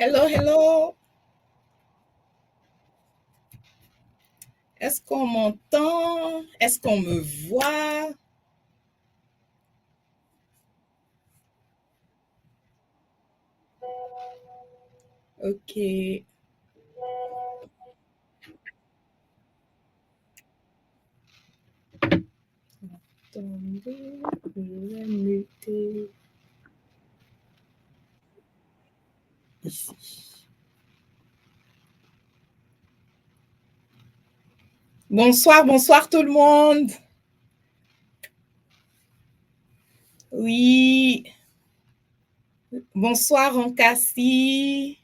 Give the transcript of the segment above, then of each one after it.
Hello, hello. Est-ce qu'on m'entend? Est-ce qu'on me voit? Ok. Attendez, je vais muter ici. Bonsoir, bonsoir tout le monde. Oui. Bonsoir, Ankassi.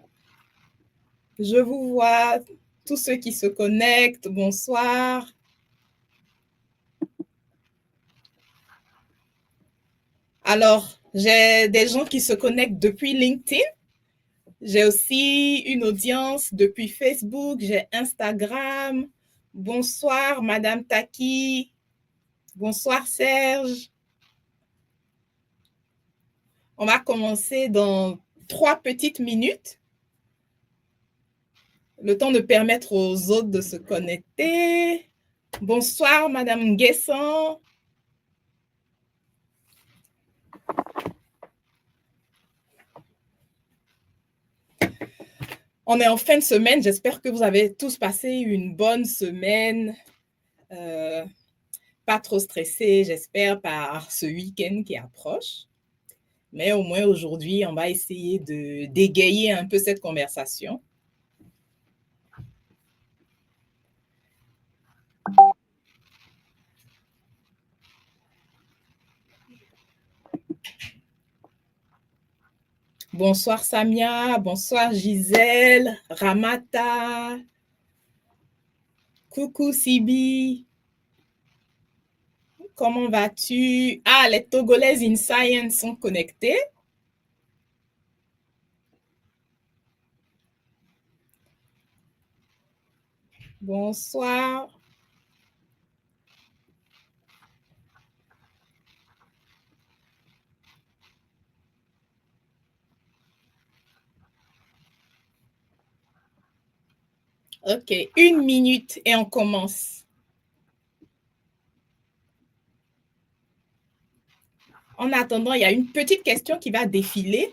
Je vous vois. Tous ceux qui se connectent, bonsoir. Alors, j'ai des gens qui se connectent depuis LinkedIn. J'ai aussi une audience depuis Facebook, j'ai Instagram. Bonsoir, Madame Taki. Bonsoir, Serge. On va commencer dans 3 petites minutes. Le temps de permettre aux autres de se connecter. Bonsoir, Madame Guesson. On est en fin de semaine. J'espère que vous avez tous passé une bonne semaine. Pas trop stressé, j'espère, par ce week-end qui approche. Mais au moins aujourd'hui, on va essayer de dégayer un peu cette conversation. Bonsoir Samia, bonsoir Gisèle, Ramata, coucou Sibi, comment vas-tu? Ah, les Togolaises in Science sont connectées. Bonsoir. Ok, 1 minute et on commence. En attendant, il y a une petite question qui va défiler.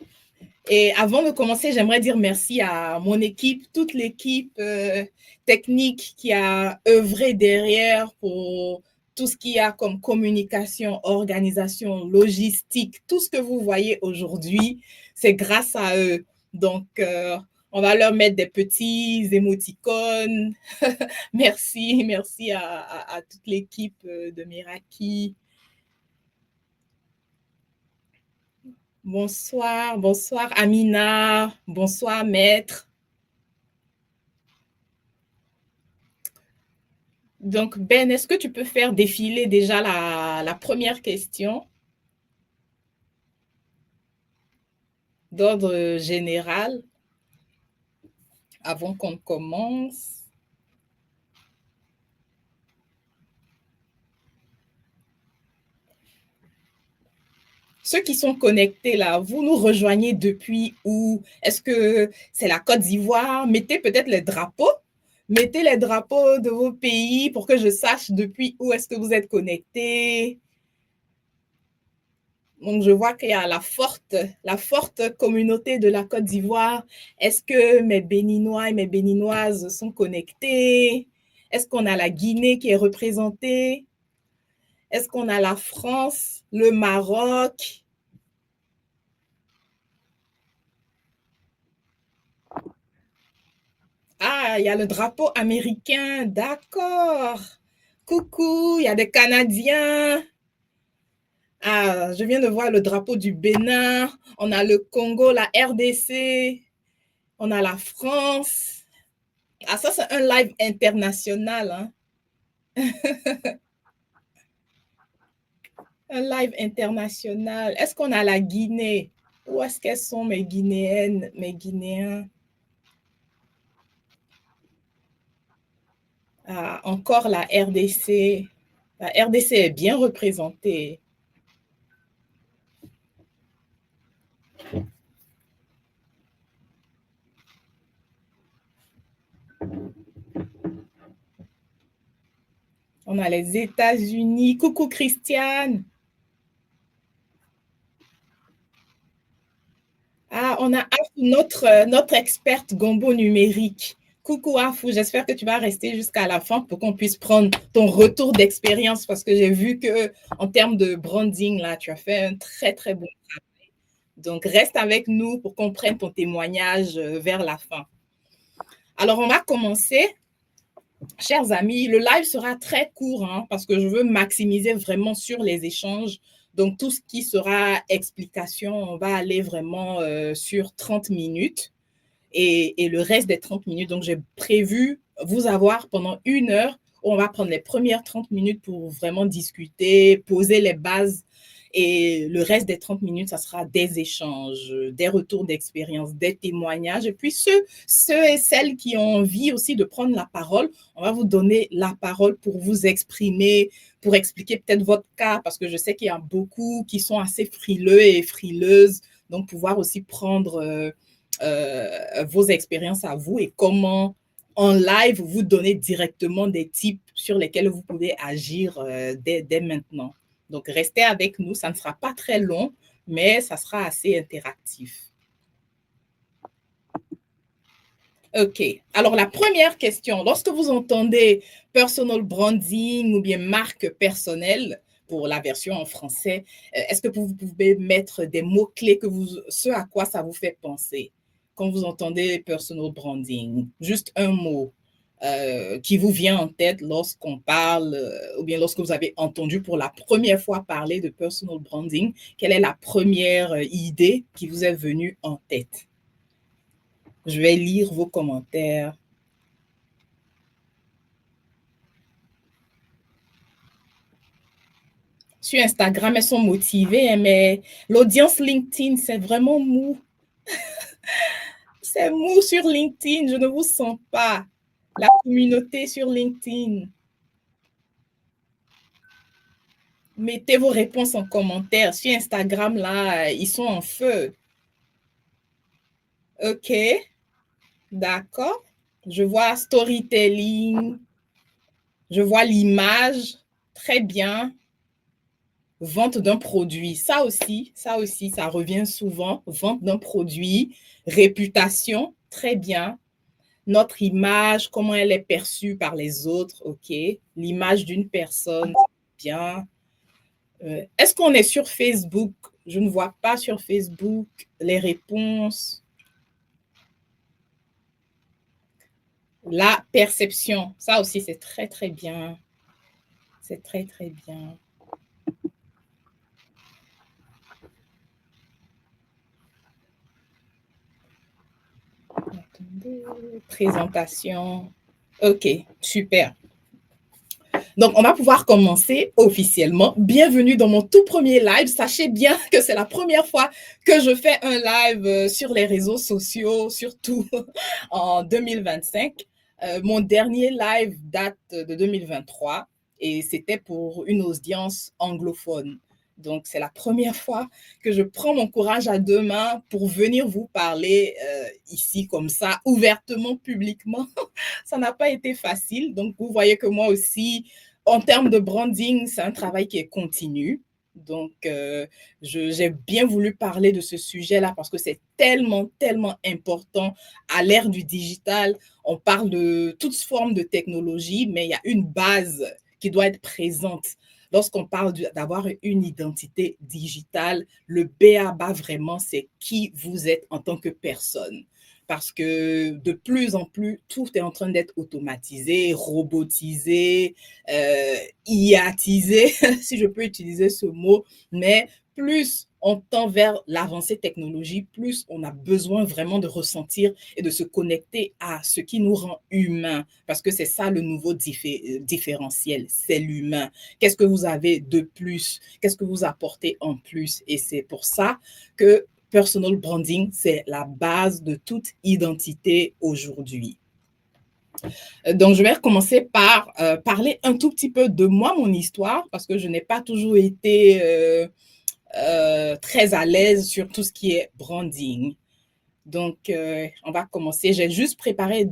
Et avant de commencer, j'aimerais dire merci à mon équipe, toute l'équipe technique qui a œuvré derrière pour tout ce qu'il y a comme communication, organisation, logistique, tout ce que vous voyez aujourd'hui, c'est grâce à eux. Donc, on va leur mettre des petits émoticônes. Merci, merci à toute l'équipe de Miraki. Bonsoir, bonsoir Amina, bonsoir Maître. Donc Ben, est-ce que tu peux faire défiler déjà la première question d'ordre général avant qu'on commence? Ceux qui sont connectés là, vous nous rejoignez depuis où? Est-ce que c'est la Côte d'Ivoire? Mettez peut-être les drapeaux. Mettez les drapeaux de vos pays pour que je sache depuis où est-ce que vous êtes connectés. Donc, je vois qu'il y a la forte communauté de la Côte d'Ivoire. Est-ce que mes Béninois et mes Béninoises sont connectés? Est-ce qu'on a la Guinée qui est représentée? Est-ce qu'on a la France, le Maroc? Ah, il y a le drapeau américain, d'accord. Coucou, il y a des Canadiens. Ah, je viens de voir le drapeau du Bénin. On a le Congo, la RDC. On a la France. Ah, ça, c'est un live international. Hein? Un live international. Est-ce qu'on a la Guinée? Où est-ce qu'elles sont mes Guinéennes, mes Guinéens? Ah, encore la RDC. La RDC est bien représentée. On a les États-Unis. Coucou Christiane. Ah, on a Afou, notre experte gombo numérique. Coucou Afou, j'espère que tu vas rester jusqu'à la fin pour qu'on puisse prendre ton retour d'expérience parce que j'ai vu que en termes de branding, là, tu as fait un très, très bon travail. Donc, reste avec nous pour qu'on prenne ton témoignage vers la fin. Alors, on va commencer. Chers amis, le live sera très court hein, parce que je veux maximiser vraiment sur les échanges. Donc, tout ce qui sera explication, on va aller vraiment sur 30 minutes et le reste des 30 minutes. Donc, j'ai prévu vous avoir pendant 1 heure où on va prendre les premières 30 minutes pour vraiment discuter, poser les bases. Et le reste des 30 minutes, ça sera des échanges, des retours d'expérience, des témoignages. Et puis ceux et celles qui ont envie aussi de prendre la parole, on va vous donner la parole pour vous exprimer, pour expliquer peut-être votre cas, parce que je sais qu'il y a beaucoup qui sont assez frileux et frileuses. Donc, pouvoir aussi prendre vos expériences à vous et comment en live vous donner directement des tips sur lesquels vous pouvez agir dès maintenant. Donc, restez avec nous, ça ne sera pas très long, mais ça sera assez interactif. OK. Alors, la première question, lorsque vous entendez personal branding ou bien marque personnelle, pour la version en français, est-ce que vous pouvez mettre des mots-clés ce à quoi ça vous fait penser quand vous entendez personal branding? Juste un mot qui vous vient en tête lorsqu'on parle ou bien lorsque vous avez entendu pour la première fois parler de personal branding. Quelle est la première idée qui vous est venue en tête? Je vais lire vos commentaires. Sur Instagram, elles sont motivées, mais l'audience LinkedIn, c'est vraiment mou. C'est mou sur LinkedIn, je ne vous sens pas. La communauté sur LinkedIn. Mettez vos réponses en commentaire. Sur Instagram, là, ils sont en feu. OK, d'accord. Je vois storytelling. Je vois l'image. Très bien. Vente d'un produit. Ça aussi, ça revient souvent. Vente d'un produit. Réputation. Très bien. Notre image, comment elle est perçue par les autres. OK. L'image d'une personne. Bien. Est-ce qu'on est sur Facebook? Je ne vois pas sur Facebook les réponses. La perception, ça aussi, c'est très, très bien. C'est très, très bien. Attendez. Présentation. OK, super. Donc, on va pouvoir commencer officiellement. Bienvenue dans mon tout premier live. Sachez bien que c'est la première fois que je fais un live sur les réseaux sociaux, surtout en 2025. Mon dernier live date de 2023 et c'était pour une audience anglophone. Donc, c'est la première fois que je prends mon courage à deux mains pour venir vous parler ici comme ça, ouvertement, publiquement. Ça n'a pas été facile. Donc, vous voyez que moi aussi, en termes de branding, c'est un travail qui est continu. Donc, j'ai bien voulu parler de ce sujet-là parce que c'est tellement, tellement important à l'ère du digital. On parle de toutes formes de technologie, mais il y a une base qui doit être présente. Lorsqu'on parle d'avoir une identité digitale, le b.a.-ba vraiment, c'est qui vous êtes en tant que personne. Parce que de plus en plus, tout est en train d'être automatisé, robotisé, IAtisé, si je peux utiliser ce mot, mais plus on tend vers l'avancée technologique, plus on a besoin vraiment de ressentir et de se connecter à ce qui nous rend humains, parce que c'est ça le nouveau différentiel, c'est l'humain. Qu'est-ce que vous avez de plus? Qu'est-ce que vous apportez en plus? Et c'est pour ça que personal branding, c'est la base de toute identité aujourd'hui. Donc, je vais commencer par parler un tout petit peu de moi, mon histoire, parce que je n'ai pas toujours été très à l'aise sur tout ce qui est branding. Donc, on va commencer. J'ai juste préparé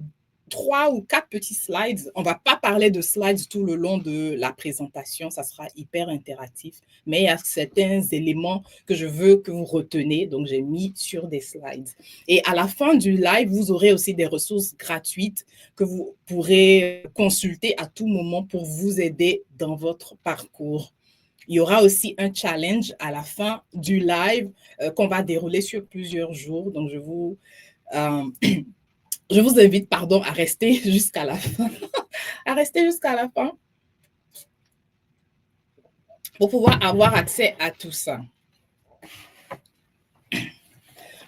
3 ou 4 petits slides. On ne va pas parler de slides tout le long de la présentation, ça sera hyper interactif, mais il y a certains éléments que je veux que vous reteniez, donc j'ai mis sur des slides. Et à la fin du live, vous aurez aussi des ressources gratuites que vous pourrez consulter à tout moment pour vous aider dans votre parcours. Il y aura aussi un challenge à la fin du live qu'on va dérouler sur plusieurs jours. Donc, je vous invite, à rester jusqu'à la fin. À rester jusqu'à la fin pour pouvoir avoir accès à tout ça.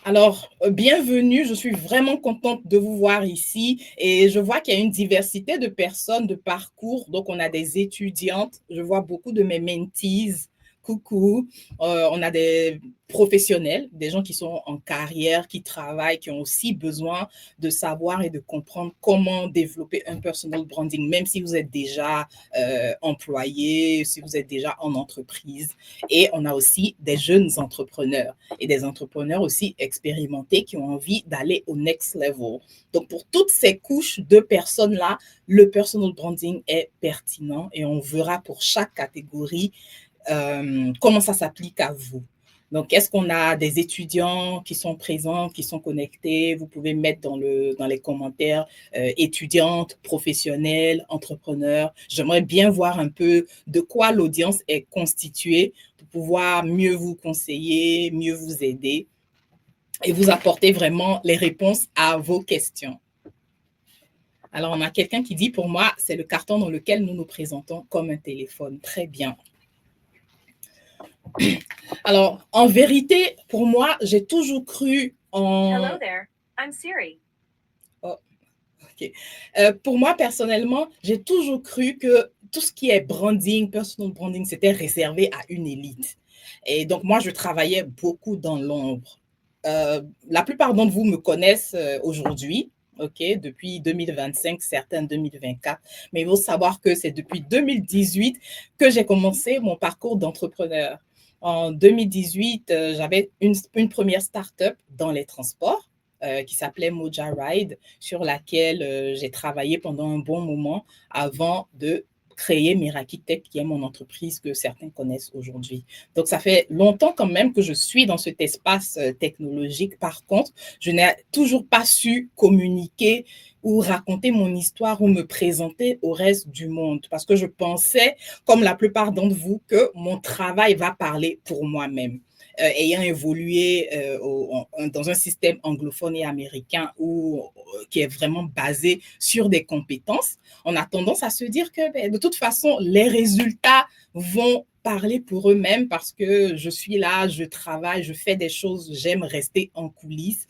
Alors, bienvenue, je suis vraiment contente de vous voir ici et je vois qu'il y a une diversité de personnes, de parcours. Donc, on a des étudiantes, je vois beaucoup de mes mentees. Coucou, on a des professionnels, des gens qui sont en carrière, qui travaillent, qui ont aussi besoin de savoir et de comprendre comment développer un personal branding, même si vous êtes déjà employé, si vous êtes déjà en entreprise. Et on a aussi des jeunes entrepreneurs et des entrepreneurs aussi expérimentés qui ont envie d'aller au next level. Donc, pour toutes ces couches de personnes-là, le personal branding est pertinent et on verra pour chaque catégorie comment ça s'applique à vous. Donc, est-ce qu'on a des étudiants qui sont présents, qui sont connectés? Vous pouvez mettre dans les commentaires étudiantes, professionnelles, entrepreneurs. J'aimerais bien voir un peu de quoi l'audience est constituée pour pouvoir mieux vous conseiller, mieux vous aider et vous apporter vraiment les réponses à vos questions. Alors, on a quelqu'un qui dit, pour moi, c'est le carton dans lequel nous nous présentons comme un téléphone. Très bien. Alors, en vérité, pour moi, j'ai toujours cru en... Hello there, I'm Siri. Oh, ok. Pour moi, personnellement, j'ai toujours cru que tout ce qui est branding, personal branding, c'était réservé à une élite. Et donc, moi, je travaillais beaucoup dans l'ombre. La plupart d'entre vous me connaissent aujourd'hui, ok, depuis 2025, certains 2024. Mais il faut savoir que c'est depuis 2018 que j'ai commencé mon parcours d'entrepreneur. En 2018, j'avais une première start-up dans les transports qui s'appelait Moja Ride, sur laquelle j'ai travaillé pendant un bon moment avant de créer Meraki Tech, qui est mon entreprise que certains connaissent aujourd'hui. Donc, ça fait longtemps quand même que je suis dans cet espace technologique. Par contre, je n'ai toujours pas su communiquer ou raconter mon histoire ou me présenter au reste du monde parce que je pensais, comme la plupart d'entre vous, que mon travail va parler pour moi-même. Ayant évolué dans un système anglophone et américain qui est vraiment basé sur des compétences, on a tendance à se dire que de toute façon, les résultats vont parler pour eux-mêmes parce que je suis là, je travaille, je fais des choses, j'aime rester en coulisses,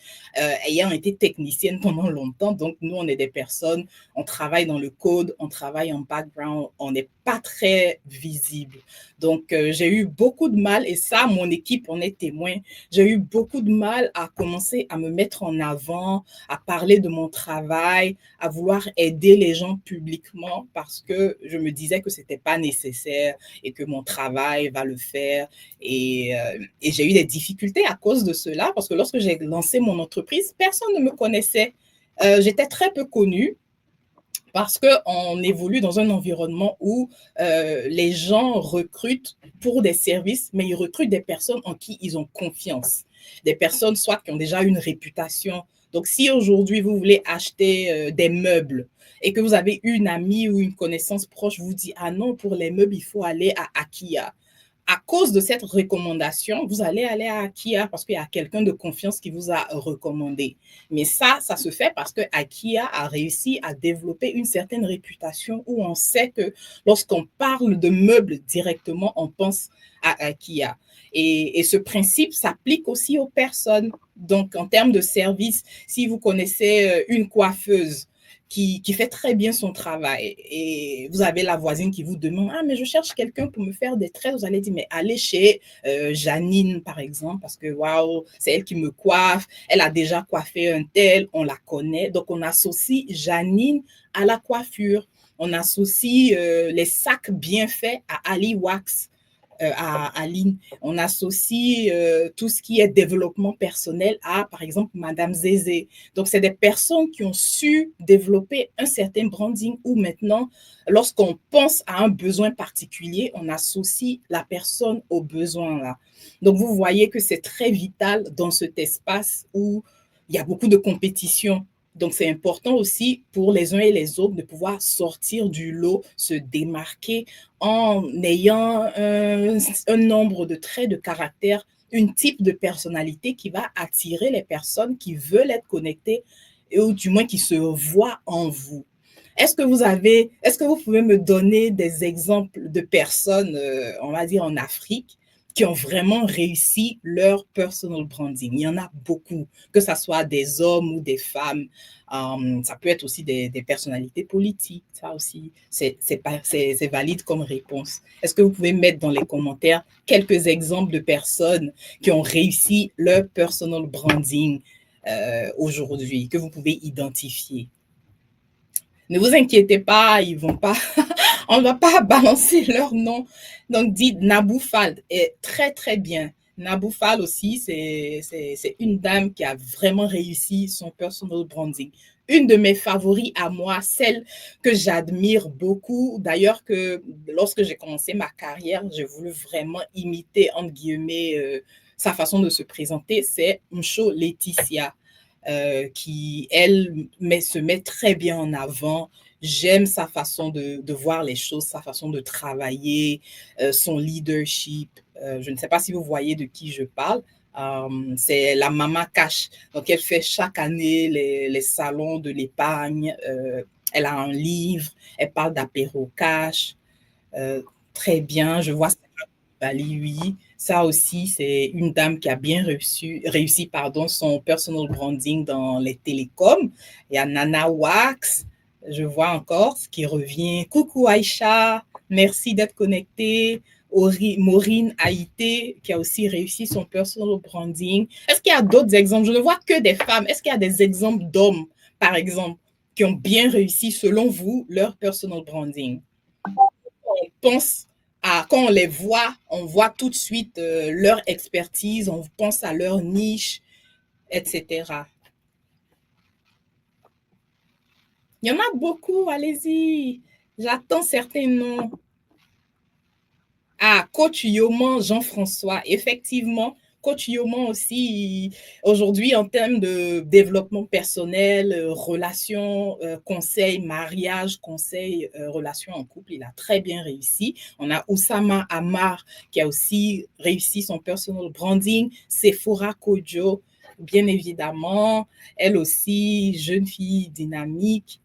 ayant été technicienne pendant longtemps. Donc, nous, on est des personnes, on travaille dans le code, on travaille en background, on n'est pas très visible. Donc, j'ai eu beaucoup de mal, et ça, mon équipe en est témoin, j'ai eu beaucoup de mal à commencer à me mettre en avant, à parler de mon travail, à vouloir aider les gens publiquement parce que je me disais que ce n'était pas nécessaire et que mon travail va le faire. Et j'ai eu des difficultés à cause de cela parce que lorsque j'ai lancé mon entreprise, personne ne me connaissait. J'étais très peu connue parce qu'on évolue dans un environnement où les gens recrutent pour des services, mais ils recrutent des personnes en qui ils ont confiance. Des personnes soit qui ont déjà une réputation. Donc, si aujourd'hui, vous voulez acheter des meubles et que vous avez une amie ou une connaissance proche vous dit « Ah non, pour les meubles, il faut aller à Akia », à cause de cette recommandation, vous allez aller à Akia parce qu'il y a quelqu'un de confiance qui vous a recommandé. Mais ça se fait parce que Akia a réussi à développer une certaine réputation où on sait que lorsqu'on parle de meubles directement, on pense à Akia. Et ce principe s'applique aussi aux personnes. Donc, en termes de service, si vous connaissez une coiffeuse qui fait très bien son travail et vous avez la voisine qui vous demande « Ah, mais je cherche quelqu'un pour me faire des traits », vous allez dire « Mais allez chez Janine, par exemple, parce que waouh, c'est elle qui me coiffe, elle a déjà coiffé un tel, on la connaît. » Donc, on associe Janine à la coiffure. On associe les sacs bien faits à Ali Wax. à Aline. On associe tout ce qui est développement personnel à, par exemple, Madame Zézé. Donc, c'est des personnes qui ont su développer un certain branding où maintenant, lorsqu'on pense à un besoin particulier, on associe la personne au besoin là. Donc, vous voyez que c'est très vital dans cet espace où il y a beaucoup de compétition. Donc, c'est important aussi pour les uns et les autres de pouvoir sortir du lot, se démarquer en ayant un nombre de traits de caractère, un type de personnalité qui va attirer les personnes qui veulent être connectées ou du moins qui se voient en vous. Est-ce que vous pouvez me donner des exemples de personnes, on va dire en Afrique, qui ont vraiment réussi leur personal branding? Il y en a beaucoup, que ce soit des hommes ou des femmes. Ça peut être aussi des personnalités politiques. Ça aussi, c'est valide comme réponse. Est-ce que vous pouvez mettre dans les commentaires quelques exemples de personnes qui ont réussi leur personal branding aujourd'hui, que vous pouvez identifier? Ne vous inquiétez pas, ils vont pas, on ne va pas balancer leur nom. Donc, dites Naboufal est très, très bien. Naboufal aussi, c'est une dame qui a vraiment réussi son personal branding. Une de mes favoris à moi, celle que j'admire beaucoup. D'ailleurs, que lorsque j'ai commencé ma carrière, j'ai voulu vraiment imiter, entre guillemets, sa façon de se présenter. C'est Mcho Laetitia qui, elle, se met très bien en avant. J'aime sa façon de voir les choses, sa façon de travailler, son leadership. Je ne sais pas si vous voyez de qui je parle. C'est la Mama Cash. Donc, elle fait chaque année les salons de l'épargne. Elle a un livre. Elle parle d'apéro cash. Très bien. Je vois Bali, oui. Ça aussi, c'est une dame qui a bien réussi son personal branding dans les télécoms. Il y a Nana Wax, je vois encore ce qui revient. Coucou Aïcha, merci d'être connectée. Maureen Haïté, qui a aussi réussi son personal branding. Est-ce qu'il y a d'autres exemples? Je ne vois que des femmes. Est-ce qu'il y a des exemples d'hommes, par exemple, qui ont bien réussi, selon vous, leur personal branding? On pense quand on les voit, on voit tout de suite leur expertise, on pense à leur niche, etc. Il y en a beaucoup, allez-y. J'attends certains noms. Ah, Coach Yoman Jean-François, effectivement. Coach Yoman aussi, aujourd'hui, en termes de développement personnel, relations, conseils, mariage, conseils, relations en couple, il a très bien réussi. On a Oussama Amar qui a aussi réussi son personal branding. Sephora Kojo, bien évidemment. Elle aussi, jeune fille dynamique.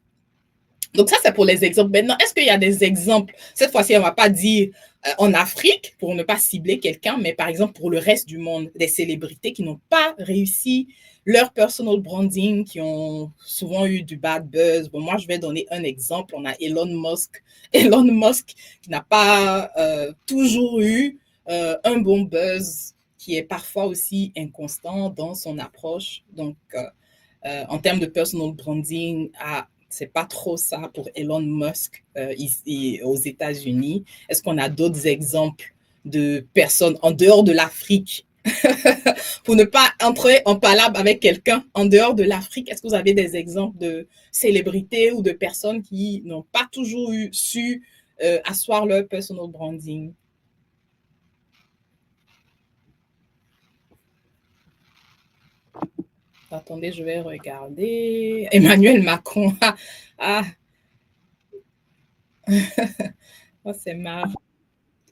Donc ça, c'est pour les exemples. Maintenant, est-ce qu'il y a des exemples? Cette fois-ci, on ne va pas dire en Afrique pour ne pas cibler quelqu'un, mais par exemple pour le reste du monde, des célébrités qui n'ont pas réussi leur personal branding, qui ont souvent eu du bad buzz. Bon, moi, je vais donner un exemple. On a Elon Musk. Elon Musk qui n'a pas toujours eu un bon buzz, qui est parfois aussi inconstant dans son approche. Donc, en termes de personal branding, c'est pas trop ça pour Elon Musk ici aux États-Unis. Est-ce qu'on a d'autres exemples de personnes en dehors de l'Afrique pour ne pas entrer en palabre avec quelqu'un en dehors de l'Afrique? Est-ce que vous avez des exemples de célébrités ou de personnes qui n'ont pas toujours su asseoir leur personal branding? Attendez, je vais regarder. Emmanuel Macron. Ah, oh, c'est marrant.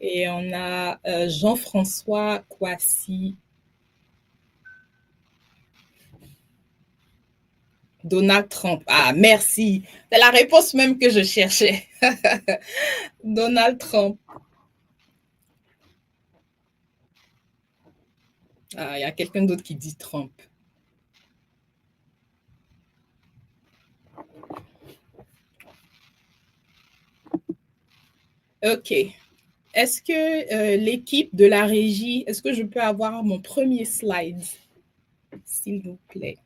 Et on a Jean-François Kouassi, Donald Trump. Ah, merci. C'est la réponse même que je cherchais. Donald Trump. Ah, il y a quelqu'un d'autre qui dit Trump. OK. Est-ce que l'équipe de la régie, est-ce que je peux avoir mon premier slide, s'il vous plaît?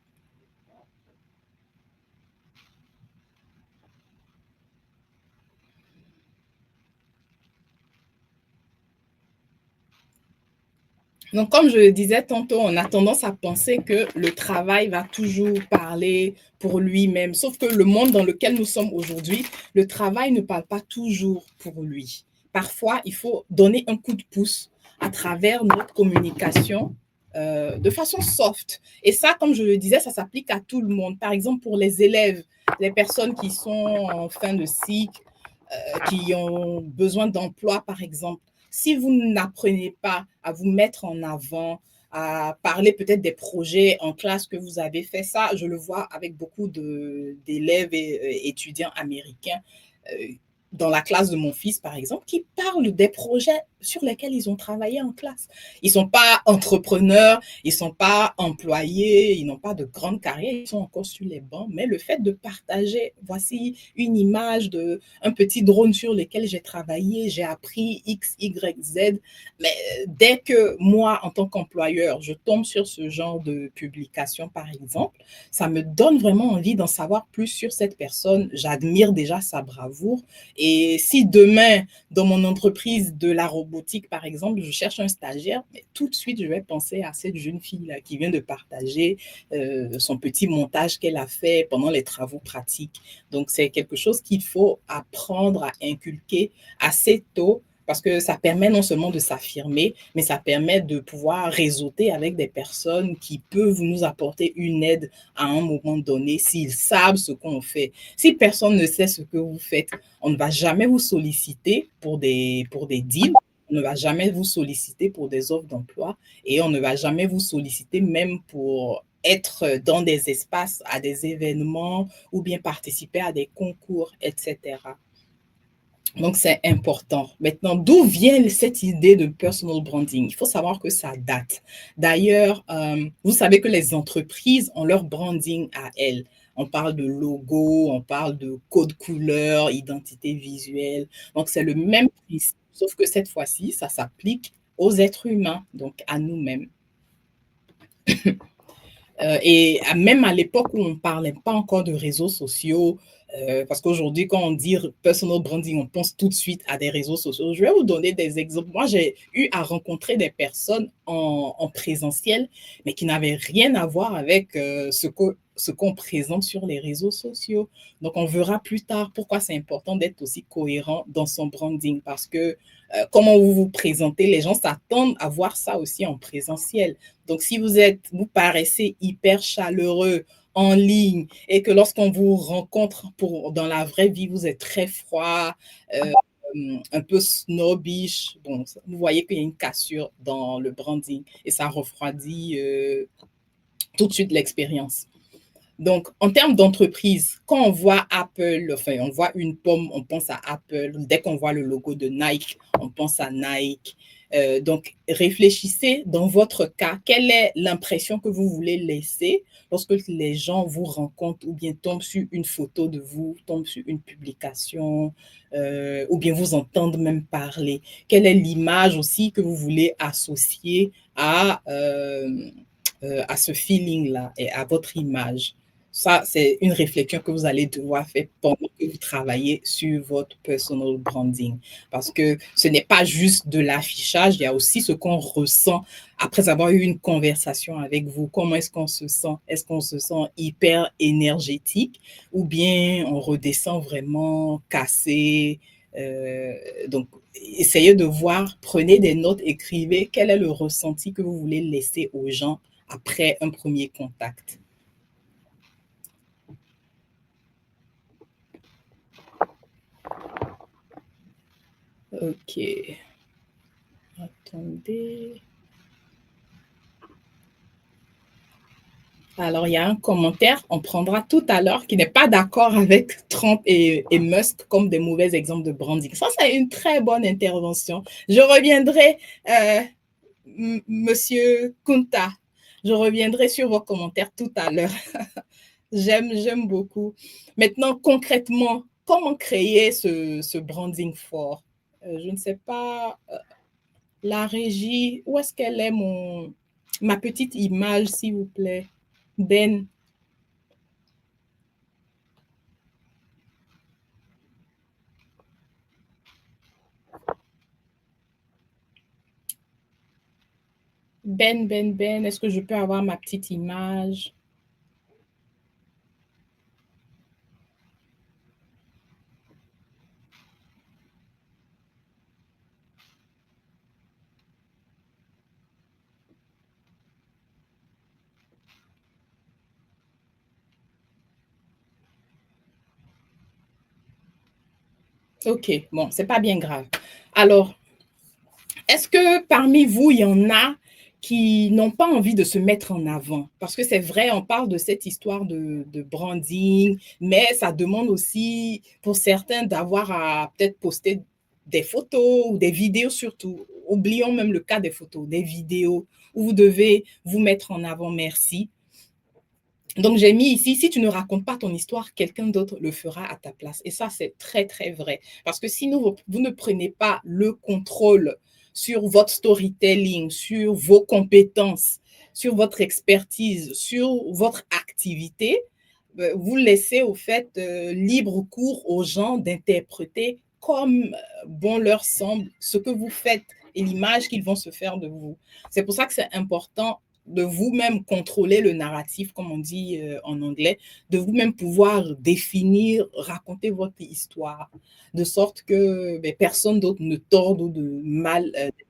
Donc, comme je le disais tantôt, on a tendance à penser que le travail va toujours parler pour lui-même. Sauf que le monde dans lequel nous sommes aujourd'hui, le travail ne parle pas toujours pour lui. Parfois, il faut donner un coup de pouce à travers notre communication de façon soft. Et ça, comme je le disais, ça s'applique à tout le monde. Par exemple, pour les élèves, les personnes qui sont en fin de cycle, qui ont besoin d'emploi, par exemple. Si vous n'apprenez pas à vous mettre en avant, à parler peut-être des projets en classe que vous avez fait, ça, je le vois avec beaucoup d'élèves et étudiants américains dans la classe de mon fils, par exemple, qui parlent des projets sur lesquels ils ont travaillé en classe. Ils ne sont pas entrepreneurs, ils ne sont pas employés, ils n'ont pas de grande carrière, ils sont encore sur les bancs, mais le fait de partager, voici une image d'un petit drone sur lequel j'ai travaillé, j'ai appris X, Y, Z, mais dès que moi, en tant qu'employeur, je tombe sur ce genre de publication, par exemple, ça me donne vraiment envie d'en savoir plus sur cette personne. J'admire déjà sa bravoure. Et si demain, dans mon entreprise de la robotique, par exemple, je cherche un stagiaire, mais tout de suite, je vais penser à cette jeune fille-là qui vient de partager son petit montage qu'elle a fait pendant les travaux pratiques. Donc, c'est quelque chose qu'il faut apprendre à inculquer assez tôt parce que ça permet non seulement de s'affirmer, mais ça permet de pouvoir réseauter avec des personnes qui peuvent nous apporter une aide à un moment donné s'ils savent ce qu'on fait. Si personne ne sait ce que vous faites, on ne va jamais vous solliciter pour des deals, on ne va jamais vous solliciter pour des offres d'emploi et on ne va jamais vous solliciter même pour être dans des espaces, à des événements ou bien participer à des concours, etc. Donc, c'est important. Maintenant, d'où vient cette idée de personal branding? Il faut savoir que ça date. D'ailleurs, vous savez que les entreprises ont leur branding à elles. On parle de logo, on parle de code couleur, identité visuelle. Donc, c'est le même principe, sauf que cette fois-ci, ça s'applique aux êtres humains, donc à nous-mêmes. Et même à l'époque où on ne parlait pas encore de réseaux sociaux, parce qu'aujourd'hui, quand on dit personal branding, on pense tout de suite à des réseaux sociaux. Je vais vous donner des exemples. Moi, j'ai eu à rencontrer des personnes en présentiel, mais qui n'avaient rien à voir avec ce qu'on présente sur les réseaux sociaux. Donc, on verra plus tard pourquoi c'est important d'être aussi cohérent dans son branding, parce que comment vous vous présentez, les gens s'attendent à voir ça aussi en présentiel. Donc, si vous paraissez hyper chaleureux en ligne et que lorsqu'on vous rencontre dans la vraie vie, vous êtes très froid, un peu snobbish, bon, vous voyez qu'il y a une cassure dans le branding et ça refroidit tout de suite l'expérience. Donc, en termes d'entreprise, quand on voit Apple, enfin, on voit une pomme, on pense à Apple. Dès qu'on voit le logo de Nike, on pense à Nike. Donc, réfléchissez dans votre cas, quelle est l'impression que vous voulez laisser lorsque les gens vous rencontrent ou bien tombent sur une photo de vous, tombent sur une publication ou bien vous entendent même parler. Quelle est l'image aussi que vous voulez associer à ce feeling-là et à votre image. Ça, c'est une réflexion que vous allez devoir faire pendant que vous travaillez sur votre personal branding. Parce que ce n'est pas juste de l'affichage, il y a aussi ce qu'on ressent après avoir eu une conversation avec vous. Comment est-ce qu'on se sent? Est-ce qu'on se sent hyper énergétique ou bien on redescend vraiment cassé? Donc, essayez de voir, prenez des notes, écrivez quel est le ressenti que vous voulez laisser aux gens après un premier contact. Ok. Attendez. Alors, il y a un commentaire, on prendra tout à l'heure, qui n'est pas d'accord avec Trump et Musk comme des mauvais exemples de branding. Ça, c'est une très bonne intervention. Je reviendrai, Monsieur Kunta, je reviendrai sur vos commentaires tout à l'heure. J'aime beaucoup. Maintenant, concrètement, comment créer ce branding fort? Je ne sais pas, la régie, où est-ce qu'elle est ma petite image, s'il vous plaît? Ben. Ben, est-ce que je peux avoir ma petite image? Ok, bon, c'est pas bien grave. Alors, est-ce que parmi vous, il y en a qui n'ont pas envie de se mettre en avant? Parce que c'est vrai, on parle de cette histoire de branding, mais ça demande aussi pour certains d'avoir à peut-être poster des photos ou des vidéos surtout. Oublions même le cas des photos, des vidéos où vous devez vous mettre en avant, merci. Donc, j'ai mis ici, si tu ne racontes pas ton histoire, quelqu'un d'autre le fera à ta place. Et ça, c'est très, très vrai. Parce que si vous ne prenez pas le contrôle sur votre storytelling, sur vos compétences, sur votre expertise, sur votre activité, vous laissez au fait libre cours aux gens d'interpréter comme bon leur semble ce que vous faites et l'image qu'ils vont se faire de vous. C'est pour ça que c'est important de vous-même contrôler le narratif, comme on dit en anglais, de vous-même pouvoir définir, raconter votre histoire, de sorte que personne d'autre ne torde ou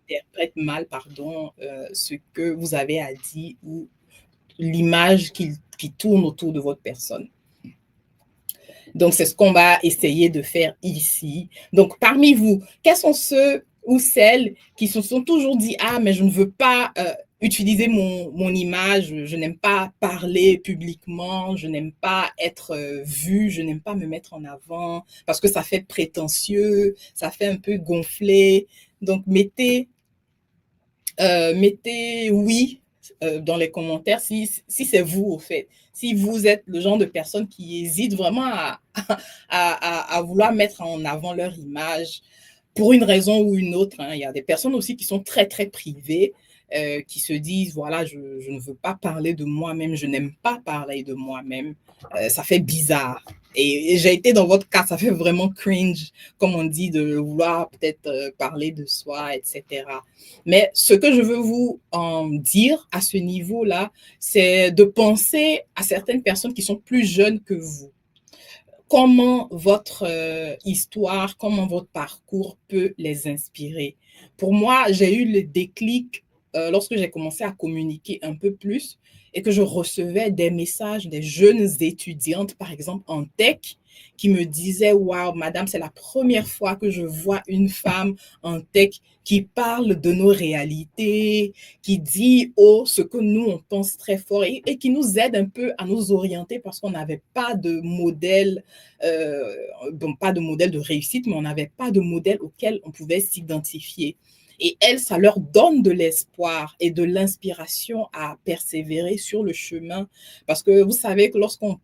interprète mal, pardon, ce que vous avez à dire ou l'image qui tourne autour de votre personne. Donc, c'est ce qu'on va essayer de faire ici. Donc, parmi vous, quels sont ceux ou celles qui se sont toujours dit, ah, mais je ne veux pas utiliser mon image, je n'aime pas parler publiquement, je n'aime pas être vue, je n'aime pas me mettre en avant parce que ça fait prétentieux, ça fait un peu gonflé. Donc, mettez oui dans les commentaires si c'est vous, au fait. Si vous êtes le genre de personne qui hésite vraiment à vouloir mettre en avant leur image pour une raison ou une autre. Hein. Il y a des personnes aussi qui sont très, très privées, qui se disent, voilà, je ne veux pas parler de moi-même, je n'aime pas parler de moi-même. Ça fait bizarre. Et j'ai été dans votre cas, ça fait vraiment cringe, comme on dit, de vouloir peut-être parler de soi, etc. Mais ce que je veux vous en dire à ce niveau-là, c'est de penser à certaines personnes qui sont plus jeunes que vous. Comment votre histoire, comment votre parcours peut les inspirer. Pour moi, j'ai eu le déclic lorsque j'ai commencé à communiquer un peu plus et que je recevais des messages des jeunes étudiantes, par exemple en tech, qui me disaient, waouh, madame, c'est la première fois que je vois une femme en tech qui parle de nos réalités, qui dit oh, ce que nous, on pense très fort et qui nous aide un peu à nous orienter parce qu'on n'avait pas de modèle, bon, pas de modèle de réussite, mais on n'avait pas de modèle auquel on pouvait s'identifier. Et elles, ça leur donne de l'espoir et de l'inspiration à persévérer sur le chemin. Parce que vous savez que lorsqu'on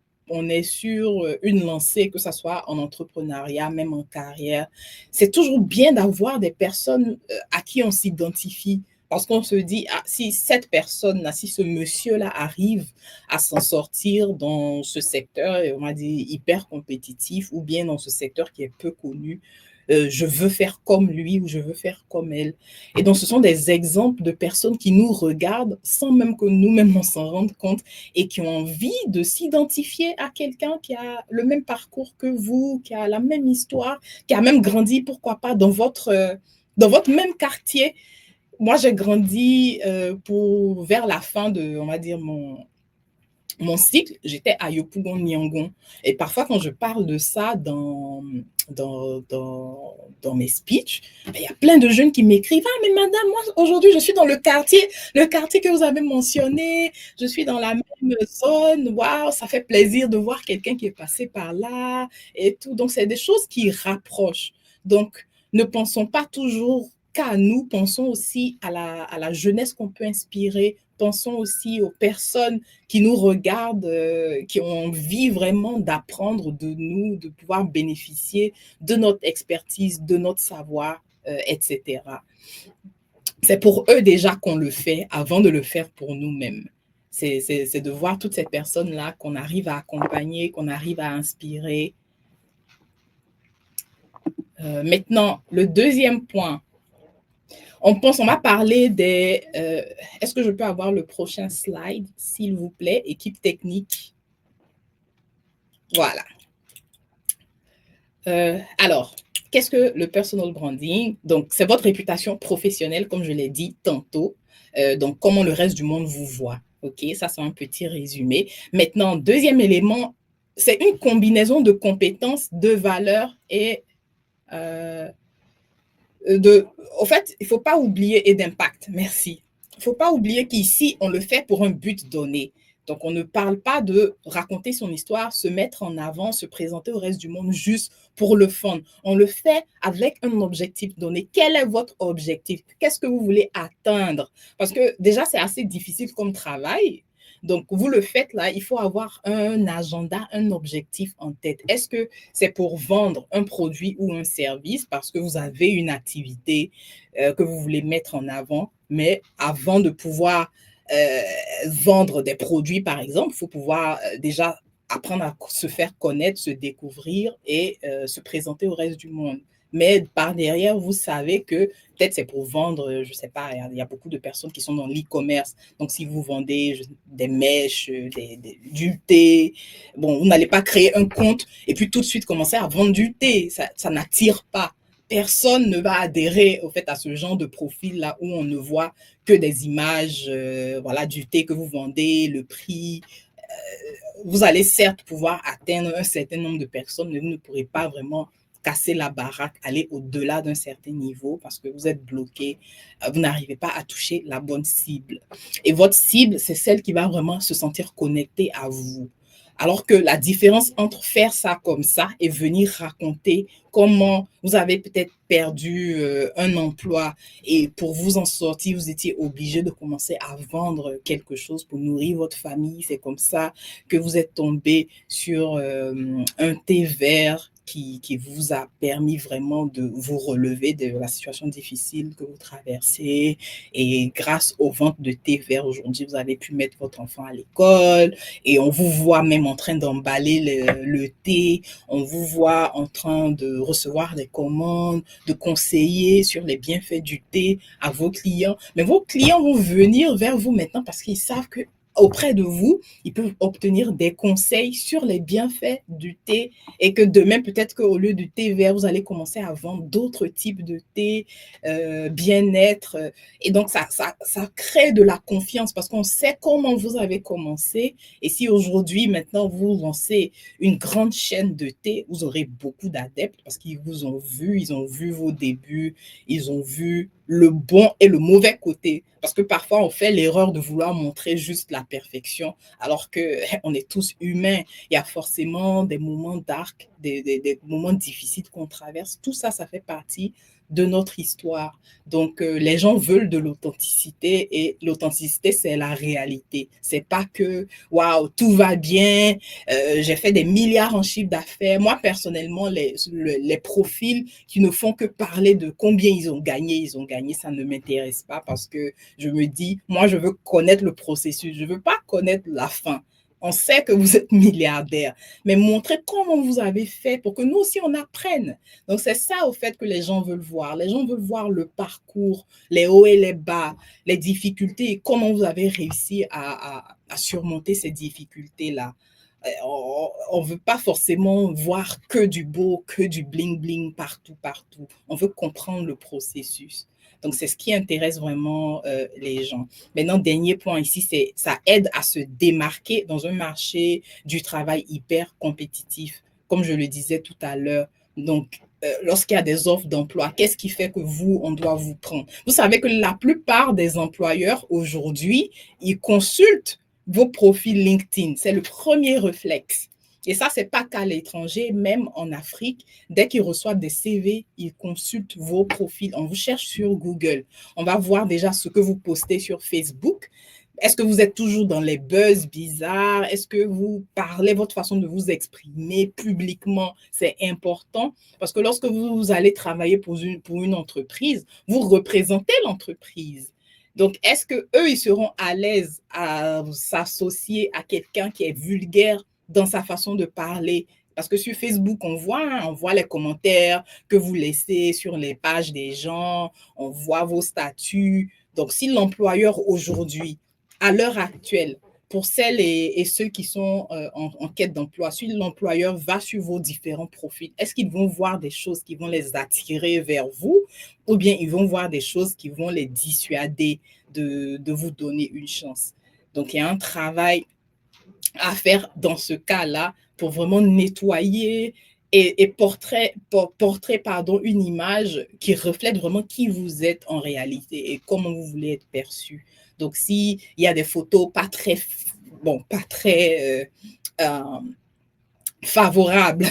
est sur une lancée, que ce soit en entrepreneuriat, même en carrière, c'est toujours bien d'avoir des personnes à qui on s'identifie. Parce qu'on se dit, ah, si cette personne-là, si ce monsieur-là arrive à s'en sortir dans ce secteur, on va dire, hyper compétitif, ou bien dans ce secteur qui est peu connu, je veux faire comme lui ou je veux faire comme elle. Et donc, ce sont des exemples de personnes qui nous regardent sans même que nous-mêmes on s'en rende compte et qui ont envie de s'identifier à quelqu'un qui a le même parcours que vous, qui a la même histoire, qui a même grandi, pourquoi pas, dans votre même quartier. Moi, j'ai grandi vers la fin de, on va dire, mon cycle, j'étais à Yopougon, Niangon. Et parfois, quand je parle de ça dans mes speeches, il y a plein de jeunes qui m'écrivent, ah, mais madame, moi, aujourd'hui, je suis dans le quartier que vous avez mentionné, je suis dans la même zone, waouh, ça fait plaisir de voir quelqu'un qui est passé par là et tout. Donc, c'est des choses qui rapprochent. Donc, ne pensons pas toujours qu'à nous, pensons aussi à la jeunesse qu'on peut inspirer, pensons aussi aux personnes qui nous regardent, qui ont envie vraiment d'apprendre de nous, de pouvoir bénéficier de notre expertise, de notre savoir, etc. C'est pour eux déjà qu'on le fait avant de le faire pour nous-mêmes. C'est de voir toutes ces personnes-là qu'on arrive à accompagner, qu'on arrive à inspirer. Maintenant, le deuxième point, on va parler des... est-ce que je peux avoir le prochain slide, s'il vous plaît, équipe technique? Voilà. Alors, qu'est-ce que le personal branding? Donc, c'est votre réputation professionnelle, comme je l'ai dit tantôt. Donc, comment le reste du monde vous voit. OK, ça, c'est un petit résumé. Maintenant, deuxième élément, c'est une combinaison de compétences, de valeurs et au fait, il ne faut pas oublier, et d'impact, merci. Il ne faut pas oublier qu'ici, on le fait pour un but donné. Donc, on ne parle pas de raconter son histoire, se mettre en avant, se présenter au reste du monde juste pour le fun. On le fait avec un objectif donné. Quel est votre objectif? Qu'est-ce que vous voulez atteindre? Parce que déjà, c'est assez difficile comme travail. Donc, vous le faites là, il faut avoir un agenda, un objectif en tête. Est-ce que c'est pour vendre un produit ou un service parce que vous avez une activité que vous voulez mettre en avant, mais avant de pouvoir vendre des produits, par exemple, il faut pouvoir déjà apprendre à se faire connaître, se découvrir et se présenter au reste du monde. Mais par derrière, vous savez que peut-être c'est pour vendre, je ne sais pas, il y a beaucoup de personnes qui sont dans l'e-commerce. Donc, si vous vendez des mèches, du thé, bon, vous n'allez pas créer un compte et puis tout de suite commencer à vendre du thé. Ça n'attire pas. Personne ne va adhérer au fait à ce genre de profil là où on ne voit que des images, voilà, du thé que vous vendez, le prix. Vous allez certes pouvoir atteindre un certain nombre de personnes, mais vous ne pourrez pas vraiment casser la baraque, aller au-delà d'un certain niveau parce que vous êtes bloqué, vous n'arrivez pas à toucher la bonne cible. Et votre cible, c'est celle qui va vraiment se sentir connectée à vous. Alors que la différence entre faire ça comme ça et venir raconter comment vous avez peut-être perdu un emploi et pour vous en sortir, vous étiez obligé de commencer à vendre quelque chose pour nourrir votre famille. C'est comme ça que vous êtes tombé sur un thé vert qui vous a permis vraiment de vous relever de la situation difficile que vous traversez. Et grâce aux ventes de thé vert, aujourd'hui, vous avez pu mettre votre enfant à l'école et on vous voit même en train d'emballer le thé, on vous voit en train de recevoir des commandes, de conseiller sur les bienfaits du thé à vos clients. Mais vos clients vont venir vers vous maintenant parce qu'ils savent que auprès de vous, ils peuvent obtenir des conseils sur les bienfaits du thé et que demain, peut-être qu'au lieu du thé vert, vous allez commencer à vendre d'autres types de thé, bien-être. Et donc, ça crée de la confiance parce qu'on sait comment vous avez commencé. Et si aujourd'hui, maintenant, vous lancez une grande chaîne de thé, vous aurez beaucoup d'adeptes parce qu'ils vous ont vu, ils ont vu vos débuts, ils ont vu le bon et le mauvais côté. Parce que parfois, on fait l'erreur de vouloir montrer juste la perfection, alors qu'on est tous humains. Il y a forcément des moments dark, des moments difficiles qu'on traverse. Tout ça, ça fait partie de notre histoire. Donc, les gens veulent de l'authenticité et l'authenticité, c'est la réalité. C'est pas que, waouh, tout va bien, j'ai fait des milliards en chiffre d'affaires. Moi, personnellement, les profils qui ne font que parler de combien ils ont gagné, ça ne m'intéresse pas parce que je me dis, moi, je veux connaître le processus, je ne veux pas connaître la fin. On sait que vous êtes milliardaire, mais montrez comment vous avez fait pour que nous aussi, on apprenne. Donc, c'est ça, au fait, que les gens veulent voir. Les gens veulent voir le parcours, les hauts et les bas, les difficultés et comment vous avez réussi à surmonter ces difficultés-là. On ne veut pas forcément voir que du beau, que du bling-bling partout, partout. On veut comprendre le processus. Donc, c'est ce qui intéresse vraiment les gens. Maintenant, dernier point ici, c'est ça aide à se démarquer dans un marché du travail hyper compétitif, comme je le disais tout à l'heure. Donc, lorsqu'il y a des offres d'emploi, qu'est-ce qui fait que vous, on doit vous prendre? Vous savez que la plupart des employeurs aujourd'hui, ils consultent vos profils LinkedIn. C'est le premier réflexe. Et ça, c'est pas qu'à l'étranger, même en Afrique, dès qu'ils reçoivent des CV, ils consultent vos profils. On vous cherche sur Google. On va voir déjà ce que vous postez sur Facebook. Est-ce que vous êtes toujours dans les buzz bizarres? Est-ce que vous parlez, votre façon de vous exprimer publiquement, c'est important? Parce que lorsque vous allez travailler pour une entreprise, vous représentez l'entreprise. Donc, est-ce qu'eux, ils seront à l'aise à s'associer à quelqu'un qui est vulgaire dans sa façon de parler, Parce que sur Facebook, on voit les commentaires que vous laissez sur les pages des gens, on voit vos statuts. Donc, si l'employeur aujourd'hui, à l'heure actuelle, pour celles et ceux qui sont en quête d'emploi, si l'employeur va sur vos différents profils, est-ce qu'ils vont voir des choses qui vont les attirer vers vous ou bien ils vont voir des choses qui vont les dissuader de vous donner une chance? Donc, il y a un travail à faire dans ce cas-là pour vraiment nettoyer et portrait, une image qui reflète vraiment qui vous êtes en réalité et comment vous voulez être perçu. Donc, s'il y a des photos pas très favorables,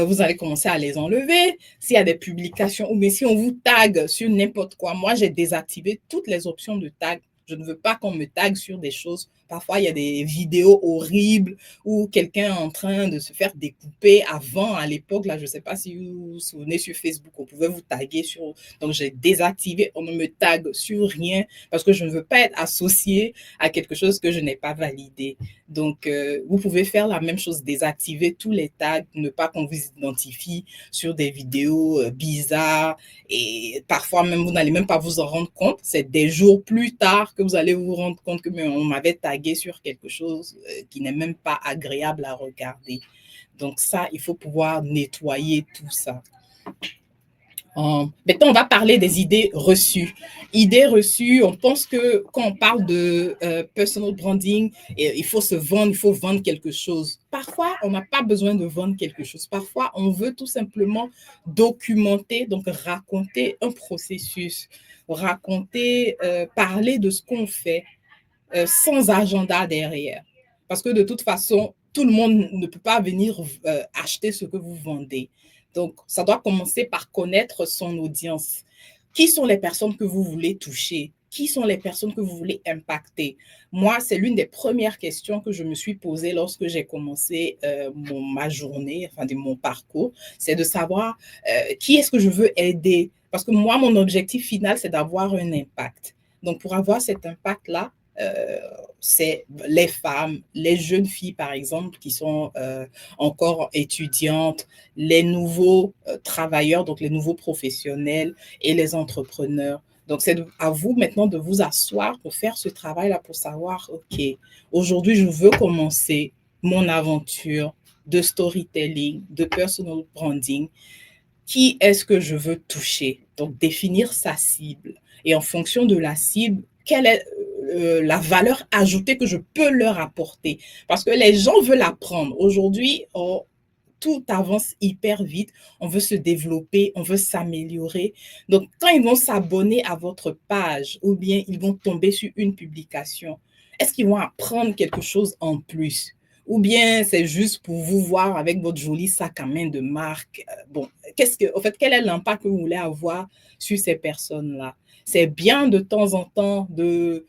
vous allez commencer à les enlever. S'il y a des publications, ou mais si on vous tag sur n'importe quoi, moi, j'ai désactivé toutes les options de tag. Je ne veux pas qu'on me tague sur des choses. Parfois, il y a des vidéos horribles où quelqu'un est en train de se faire découper. Avant, à l'époque, là, je ne sais pas si vous vous souvenez, sur Facebook, on pouvait vous taguer sur... Donc, j'ai désactivé. On ne me tague sur rien parce que je ne veux pas être associée à quelque chose que je n'ai pas validé. Donc, vous pouvez faire la même chose, désactiver tous les tags, ne pas qu'on vous identifie sur des vidéos bizarres et parfois même vous n'allez même pas vous en rendre compte. C'est des jours plus tard que vous allez vous rendre compte que on m'avait tagué sur quelque chose qui n'est même pas agréable à regarder. Donc ça, il faut pouvoir nettoyer tout ça. Maintenant, on va parler des idées reçues. Idées reçues, on pense que quand on parle de personal branding, il faut se vendre, il faut vendre quelque chose. Parfois, on n'a pas besoin de vendre quelque chose. Parfois, on veut tout simplement documenter, donc raconter un processus, raconter, parler de ce qu'on fait sans agenda derrière. Parce que de toute façon, tout le monde ne peut pas venir acheter ce que vous vendez. Donc, ça doit commencer par connaître son audience. Qui sont les personnes que vous voulez toucher? Qui sont les personnes que vous voulez impacter? Moi, c'est l'une des premières questions que je me suis posée lorsque j'ai commencé ma journée, enfin de mon parcours, c'est de savoir qui est-ce que je veux aider. Parce que moi, mon objectif final, c'est d'avoir un impact. Donc, pour avoir cet impact-là, c'est les femmes, les jeunes filles, par exemple, qui sont encore étudiantes, les nouveaux travailleurs, donc les nouveaux professionnels et les entrepreneurs. Donc, c'est à vous maintenant de vous asseoir pour faire ce travail-là, pour savoir, OK, aujourd'hui, je veux commencer mon aventure de storytelling, de personal branding. Qui est-ce que je veux toucher? Donc, définir sa cible. Et en fonction de la cible, quelle est la valeur ajoutée que je peux leur apporter? Parce que les gens veulent apprendre. Aujourd'hui, tout avance hyper vite. On veut se développer, on veut s'améliorer. Donc, quand ils vont s'abonner à votre page ou bien ils vont tomber sur une publication, est-ce qu'ils vont apprendre quelque chose en plus? Ou bien c'est juste pour vous voir avec votre joli sac à main de marque? Bon, en fait, quel est l'impact que vous voulez avoir sur ces personnes-là? C'est bien de temps en temps de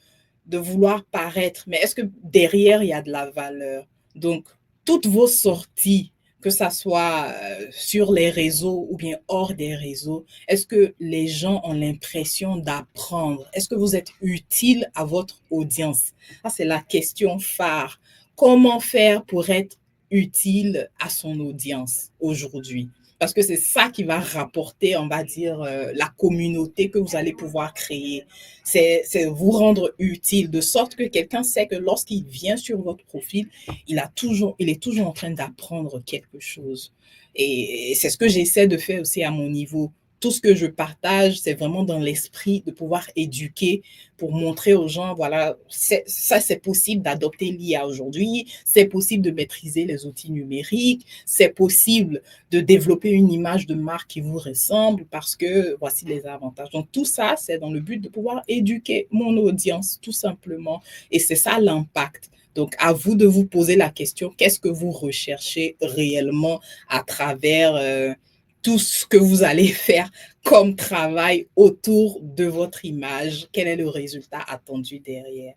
vouloir paraître, mais est-ce que derrière, il y a de la valeur? Donc, toutes vos sorties, que ça soit sur les réseaux ou bien hors des réseaux, est-ce que les gens ont l'impression d'apprendre? Est-ce que vous êtes utile à votre audience? Ça, c'est la question phare. Comment faire pour être utile à son audience aujourd'hui? Parce que c'est ça qui va rapporter, on va dire, la communauté que vous allez pouvoir créer. C'est vous rendre utile, de sorte que quelqu'un sait que lorsqu'il vient sur votre profil, il est toujours en train d'apprendre quelque chose. Et c'est ce que j'essaie de faire aussi à mon niveau. Tout ce que je partage, c'est vraiment dans l'esprit de pouvoir éduquer pour montrer aux gens, voilà, ça c'est possible d'adopter l'IA aujourd'hui, c'est possible de maîtriser les outils numériques, c'est possible de développer une image de marque qui vous ressemble parce que voici les avantages. Donc tout ça, c'est dans le but de pouvoir éduquer mon audience tout simplement. Et c'est ça l'impact. Donc, à vous de vous poser la question, qu'est-ce que vous recherchez réellement à travers tout ce que vous allez faire comme travail autour de votre image? Quel est le résultat attendu derrière?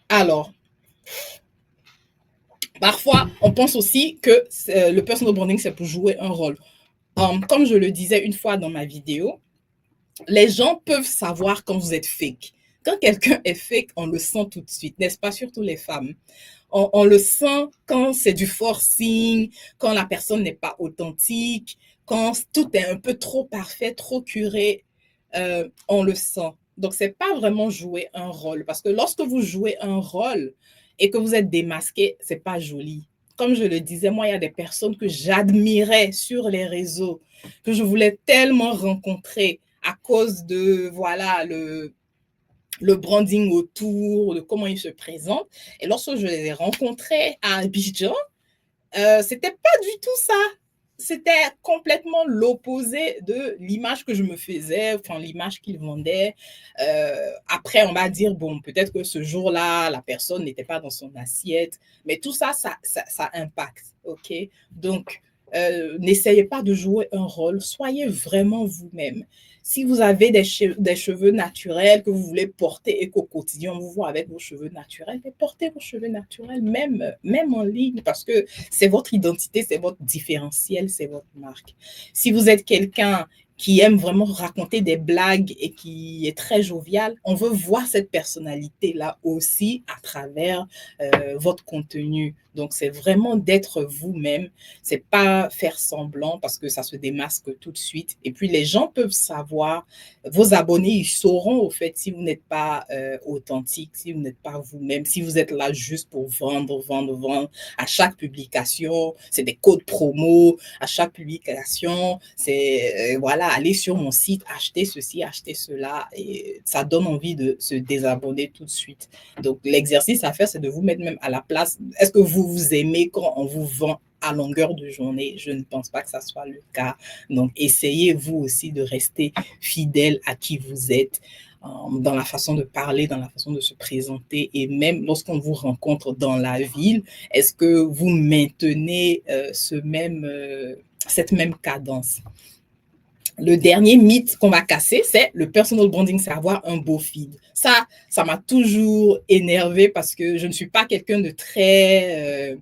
Alors, parfois, on pense aussi que le personal branding, c'est pour jouer un rôle. Comme je le disais une fois dans ma vidéo, les gens peuvent savoir quand vous êtes fake, Quand quelqu'un est fake, on le sent tout de suite, n'est-ce pas? Surtout les femmes. On le sent quand c'est du forcing, quand la personne n'est pas authentique, quand tout est un peu trop parfait, trop curé, on le sent. Donc, c'est pas vraiment jouer un rôle. Parce que lorsque vous jouez un rôle et que vous êtes démasqué, c'est pas joli. Comme je le disais, moi, il y a des personnes que j'admirais sur les réseaux, que je voulais tellement rencontrer à cause de, voilà, le branding autour, de comment ils se présentent. Et lorsque je les ai rencontrés à Abidjan, c'était pas du tout ça. C'était complètement l'opposé de l'image que je me faisais, enfin l'image qu'ils vendaient. Après, on va dire, bon, peut-être que ce jour-là, la personne n'était pas dans son assiette, mais tout ça, ça impacte, ok? Donc, n'essayez pas de jouer un rôle, soyez vraiment vous-même. Si vous avez des cheveux naturels que vous voulez porter et qu'au quotidien, on vous voit avec vos cheveux naturels, mais portez vos cheveux naturels, même en ligne, parce que c'est votre identité, c'est votre différentiel, c'est votre marque. Si vous êtes quelqu'un qui aime vraiment raconter des blagues et qui est très jovial, on veut voir cette personnalité-là aussi à travers votre contenu. Donc, c'est vraiment d'être vous-même. C'est pas faire semblant parce que ça se démasque tout de suite. Et puis, les gens peuvent savoir, vos abonnés, ils sauront au fait si vous n'êtes pas authentique, si vous n'êtes pas vous-même, si vous êtes là juste pour vendre, vendre, vendre. À chaque publication, c'est des codes promo. À chaque publication, c'est, voilà, allez sur mon site, achetez ceci, achetez cela. Et ça donne envie de se désabonner tout de suite. Donc, l'exercice à faire, c'est de vous mettre même à la place. Est-ce que vous aimez quand on vous vend à longueur de journée? Je ne pense pas que ça soit le cas. Donc, essayez vous aussi de rester fidèle à qui vous êtes dans la façon de parler, dans la façon de se présenter et même lorsqu'on vous rencontre dans la ville, est-ce que vous maintenez cette même cadence? Le dernier mythe qu'on va casser, c'est le personal branding, c'est avoir un beau feed. Ça m'a toujours énervé parce que je ne suis pas quelqu'un de très...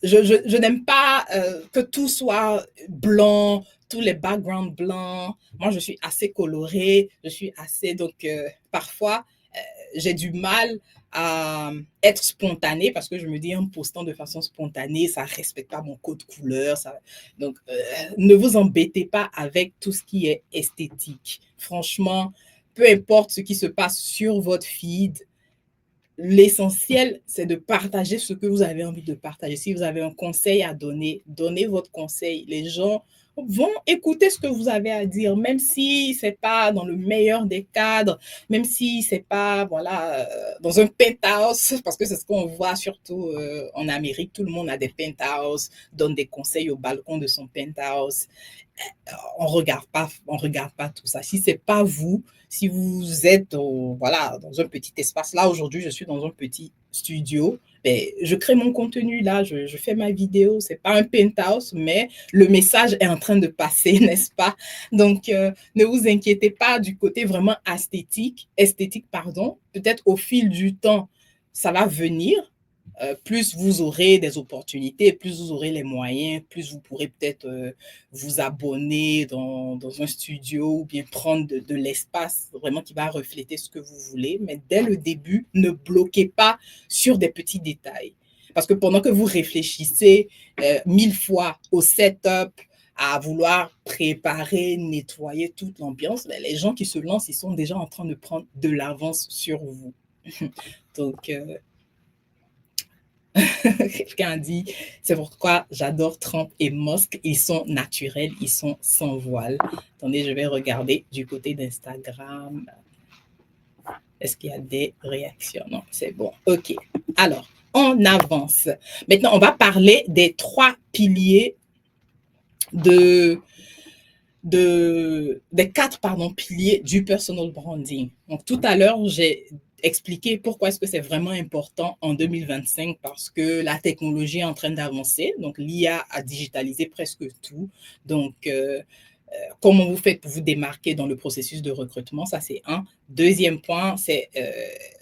je n'aime pas que tout soit blanc, tous les backgrounds blancs. Moi, je suis assez colorée, je suis assez... Donc, parfois, j'ai du mal à être spontanée parce que je me dis en postant de façon spontanée, ça ne respecte pas mon code couleur. Donc, ne vous embêtez pas avec tout ce qui est esthétique. Franchement, peu importe ce qui se passe sur votre feed, l'essentiel, c'est de partager ce que vous avez envie de partager. Si vous avez un conseil à donner, donnez votre conseil. Les gens vont écouter ce que vous avez à dire, même si ce n'est pas dans le meilleur des cadres, même si ce n'est pas voilà, dans un penthouse, parce que c'est ce qu'on voit surtout en Amérique. Tout le monde a des penthouses, donne des conseils au balcon de son penthouse. On regarde pas tout ça. Si c'est pas vous, si vous êtes voilà, dans un petit espace, là aujourd'hui je suis dans un petit studio, ben, je crée mon contenu là, je fais ma vidéo, c'est pas un penthouse, mais le message est en train de passer, n'est-ce pas? Donc ne vous inquiétez pas du côté vraiment esthétique pardon, peut-être au fil du temps, ça va venir. Plus vous aurez des opportunités, plus vous aurez les moyens, plus vous pourrez peut-être vous abonner dans un studio ou bien prendre de l'espace vraiment qui va refléter ce que vous voulez. Mais dès le début, ne bloquez pas sur des petits détails. Parce que pendant que vous réfléchissez 1000 fois au setup, à vouloir préparer, nettoyer toute l'ambiance, les gens qui se lancent, ils sont déjà en train de prendre de l'avance sur vous. Donc, quelqu'un a dit, c'est pourquoi j'adore Trump et Musk, ils sont naturels, ils sont sans voile. Attendez, je vais regarder du côté d'Instagram. Est-ce qu'il y a des réactions? Non, c'est bon. OK. Alors, on avance. Maintenant, on va parler des 3 piliers des 4 piliers du personal branding. Donc, tout à l'heure, j'ai expliquer pourquoi est-ce que c'est vraiment important en 2025 parce que la technologie est en train d'avancer. Donc, l'IA a digitalisé presque tout. Donc, comment vous faites pour vous démarquer dans le processus de recrutement, ça c'est un. Deuxième point, c'est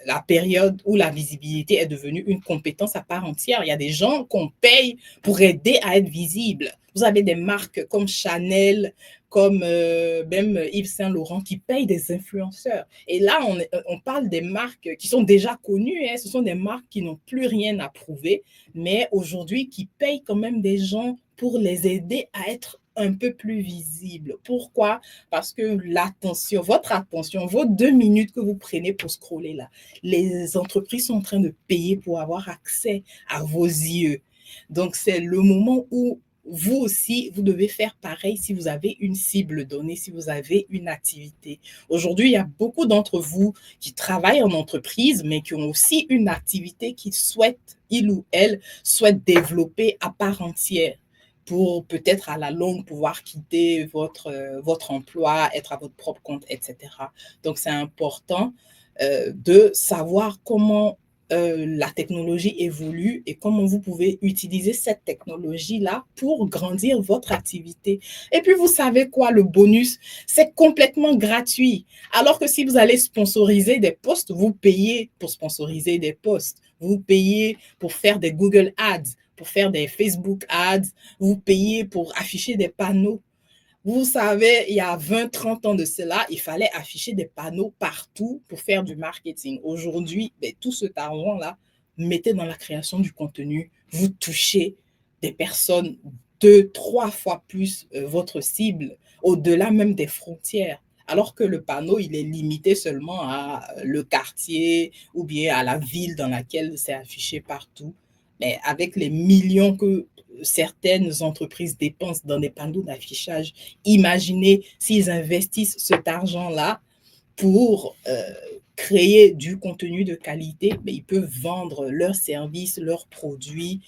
la période où la visibilité est devenue une compétence à part entière. Il y a des gens qu'on paye pour aider à être visibles. Vous avez des marques comme Chanel, comme même Yves Saint Laurent qui payent des influenceurs. Et là, on parle des marques qui sont déjà connues. Hein. Ce sont des marques qui n'ont plus rien à prouver, mais aujourd'hui qui payent quand même des gens pour les aider à être un peu plus visible. Pourquoi? Parce que l'attention, votre attention, vos 2 minutes que vous prenez pour scroller là, les entreprises sont en train de payer pour avoir accès à vos yeux. Donc, c'est le moment où vous aussi, vous devez faire pareil si vous avez une cible donnée, si vous avez une activité. Aujourd'hui, il y a beaucoup d'entre vous qui travaillent en entreprise, mais qui ont aussi une activité qu'ils souhaitent, ils ou elles, souhaitent développer à part entière pour peut-être à la longue pouvoir quitter votre emploi, être à votre propre compte, etc. Donc, c'est important de savoir comment la technologie évolue et comment vous pouvez utiliser cette technologie-là pour grandir votre activité. Et puis, vous savez quoi, le bonus, c'est complètement gratuit. Alors que si vous allez sponsoriser des posts, vous payez pour sponsoriser des posts. Vous payez pour faire des Google Ads, pour faire des Facebook Ads, vous payez pour afficher des panneaux. Vous savez, il y a 20, 30 ans de cela, il fallait afficher des panneaux partout pour faire du marketing. Aujourd'hui, tout cet argent-là, mettez dans la création du contenu, vous touchez des personnes 2, 3 fois plus votre cible, au-delà même des frontières. Alors que le panneau, il est limité seulement à le quartier ou bien à la ville dans laquelle c'est affiché partout. Mais avec les millions que certaines entreprises dépensent dans des panneaux d'affichage, imaginez s'ils investissent cet argent-là pour créer du contenu de qualité, mais ils peuvent vendre leurs services, leurs produits,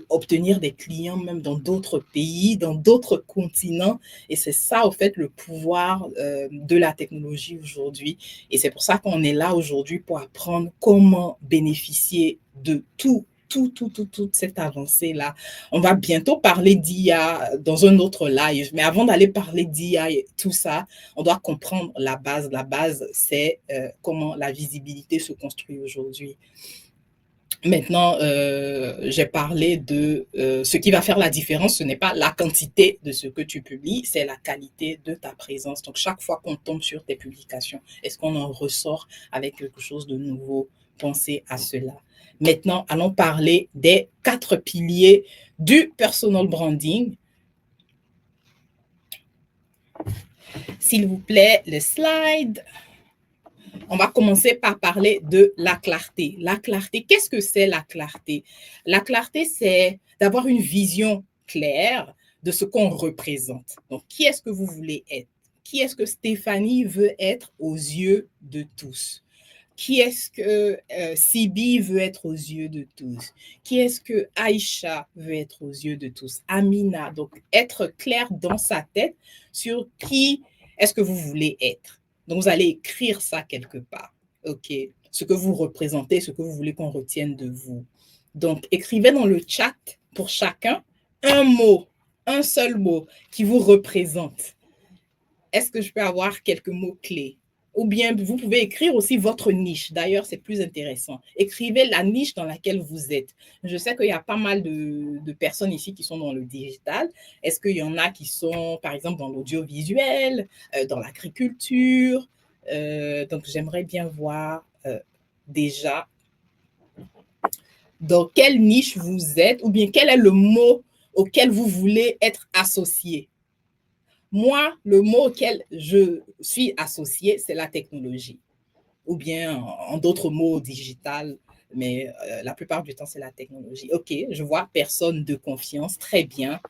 obtenir des clients même dans d'autres pays, dans d'autres continents. Et c'est ça, au fait, le pouvoir de la technologie aujourd'hui. Et c'est pour ça qu'on est là aujourd'hui pour apprendre comment bénéficier de toute cette avancée-là. On va bientôt parler d'IA dans un autre live, mais avant d'aller parler d'IA et tout ça, on doit comprendre la base. La base, c'est comment la visibilité se construit aujourd'hui. Maintenant, j'ai parlé de ce qui va faire la différence. Ce n'est pas la quantité de ce que tu publies, c'est la qualité de ta présence. Donc, chaque fois qu'on tombe sur tes publications, est-ce qu'on en ressort avec quelque chose de nouveau? Pensez à cela. Maintenant, allons parler des 4 piliers du personal branding. S'il vous plaît, le slide. On va commencer par parler de la clarté. La clarté, qu'est-ce que c'est la clarté? La clarté, c'est d'avoir une vision claire de ce qu'on représente. Donc, qui est-ce que vous voulez être? Qui est-ce que Stéphanie veut être aux yeux de tous? Qui est-ce que Sibi veut être aux yeux de tous? Qui est-ce que Aïcha veut être aux yeux de tous? Amina. Donc, être clair dans sa tête sur qui est-ce que vous voulez être. Donc, vous allez écrire ça quelque part. OK. Ce que vous représentez, ce que vous voulez qu'on retienne de vous. Donc, écrivez dans le chat pour chacun un mot, un seul mot qui vous représente. Est-ce que je peux avoir quelques mots clés? Ou bien vous pouvez écrire aussi votre niche. D'ailleurs, c'est plus intéressant. Écrivez la niche dans laquelle vous êtes. Je sais qu'il y a pas mal de personnes ici qui sont dans le digital. Est-ce qu'il y en a qui sont, par exemple, dans l'audiovisuel, dans l'agriculture? Donc, j'aimerais bien voir déjà dans quelle niche vous êtes ou bien quel est le mot auquel vous voulez être associé. Moi, le mot auquel je suis associée, c'est la technologie. Ou bien, en d'autres mots, digital, mais la plupart du temps, c'est la technologie. OK, je vois personne de confiance. Très bien.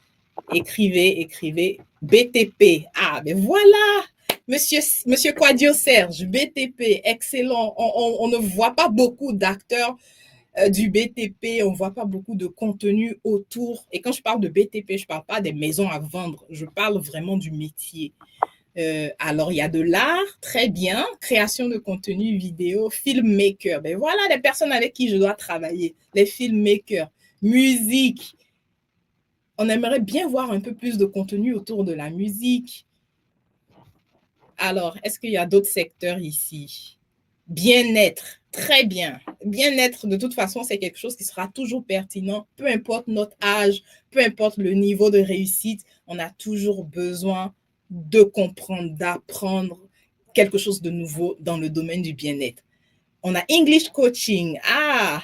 Écrivez BTP. Ah, mais voilà, Monsieur Quadio Serge, BTP, excellent. On ne voit pas beaucoup d'acteurs du BTP, on ne voit pas beaucoup de contenu autour. Et quand je parle de BTP, je ne parle pas des maisons à vendre, je parle vraiment du métier. Alors, il y a de l'art, très bien, création de contenu vidéo, filmmaker. Ben voilà les personnes avec qui je dois travailler, les filmmakers, musique. On aimerait bien voir un peu plus de contenu autour de la musique. Alors, est-ce qu'il y a d'autres secteurs ici? Bien-être, très bien. Bien-être, de toute façon, c'est quelque chose qui sera toujours pertinent, peu importe notre âge, peu importe le niveau de réussite, on a toujours besoin de comprendre, d'apprendre quelque chose de nouveau dans le domaine du bien-être. On a English coaching. Ah,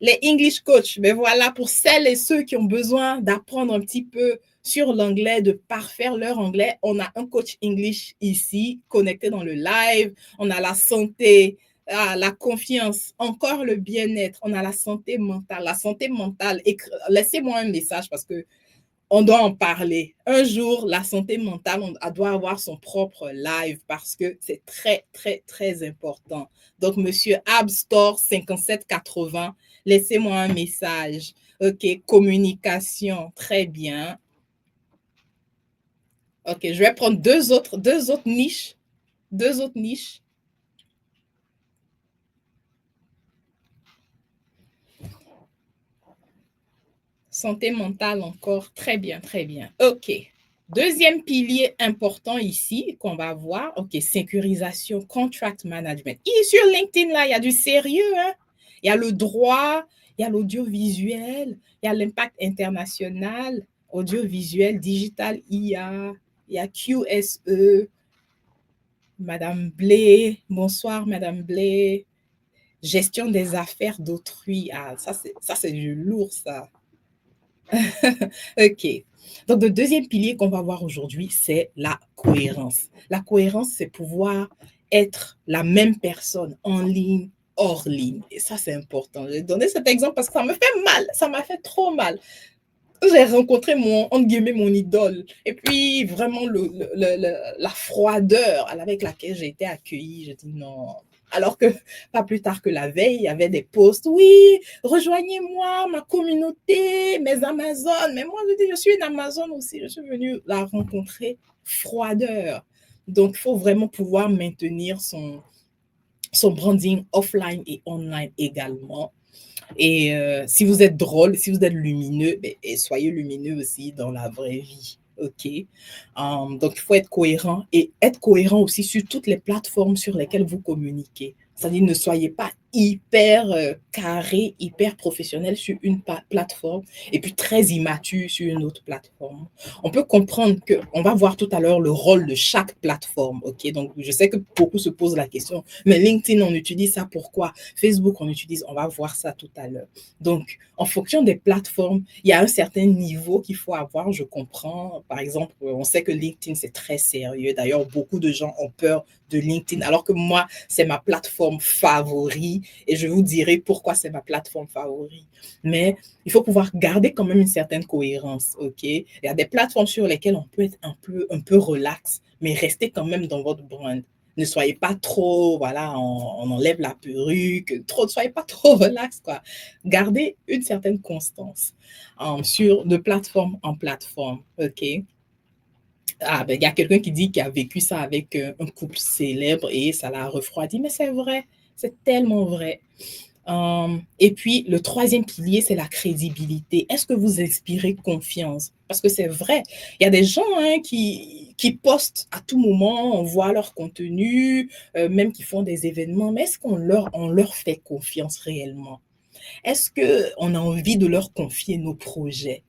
les English coach, mais voilà, pour celles et ceux qui ont besoin d'apprendre un petit peu sur l'anglais, de parfaire leur anglais, on a un coach English ici, connecté dans le live. On a la santé, la confiance, encore le bien-être. On a la santé mentale. La santé mentale, laissez-moi un message parce que on doit en parler. Un jour, la santé mentale, on doit avoir son propre live parce que c'est très, très, très important. Donc, monsieur Abstore 5780, laissez-moi un message. OK, communication, très bien. OK, je vais prendre deux autres niches. Deux autres niches. Santé mentale encore, très bien, très bien. OK. Deuxième pilier important ici qu'on va voir, OK, sécurisation, contract management. Et sur LinkedIn, là, il y a du sérieux, hein? Il y a le droit, il y a l'audiovisuel, il y a l'impact international, audiovisuel, digital, IA, il y a QSE, Madame Blé, bonsoir Madame Blé, gestion des affaires d'autrui. Ah, ça c'est du lourd, ça. OK. Donc, le deuxième pilier qu'on va voir aujourd'hui, c'est la cohérence. La cohérence, c'est pouvoir être la même personne en ligne, hors ligne. Et ça, c'est important. J'ai donné cet exemple parce que ça me fait mal. Ça m'a fait trop mal. J'ai rencontré entre guillemets, mon idole. Et puis, vraiment, la froideur avec laquelle j'ai été accueillie, je dis non. Alors que, pas plus tard que la veille, il y avait des posts, oui, rejoignez-moi, ma communauté, mes Amazones. Mais moi, je dis, je suis une Amazone aussi. Je suis venue la rencontrer, froideur. Donc, il faut vraiment pouvoir maintenir son branding offline et online également. Et si vous êtes drôle, si vous êtes lumineux, soyez lumineux aussi dans la vraie vie. OK. Donc, il faut être cohérent et être cohérent aussi sur toutes les plateformes sur lesquelles vous communiquez. C'est-à-dire, ne soyez pas hyper carré, hyper professionnel sur une plateforme et puis très immature sur une autre plateforme. On peut comprendre on va voir tout à l'heure le rôle de chaque plateforme. OK. Donc, je sais que beaucoup se posent la question, mais LinkedIn, on utilise ça pourquoi? Facebook, on va voir ça tout à l'heure. Donc, en fonction des plateformes, il y a un certain niveau qu'il faut avoir, je comprends. Par exemple, on sait que LinkedIn, c'est très sérieux. D'ailleurs, beaucoup de gens ont peur de LinkedIn, alors que moi, c'est ma plateforme favorite et je vous dirai pourquoi c'est ma plateforme favorite. Mais il faut pouvoir garder quand même une certaine cohérence, OK? Il y a des plateformes sur lesquelles on peut être un peu relax, mais rester quand même dans votre brand. Ne soyez pas trop, voilà, on enlève la perruque, ne soyez pas trop relax, quoi. Gardez une certaine constance de plateforme en plateforme, OK? Ah, ben, il y a quelqu'un qui dit qu'il a vécu ça avec un couple célèbre et ça l'a refroidi, mais c'est vrai, c'est tellement vrai. Et puis, le troisième pilier, c'est la crédibilité. Est-ce que vous inspirez confiance? Parce que c'est vrai, il y a des gens qui postent à tout moment, on voit leur contenu, même qui font des événements, mais est-ce on leur fait confiance réellement? Est-ce qu'on a envie de leur confier nos projets?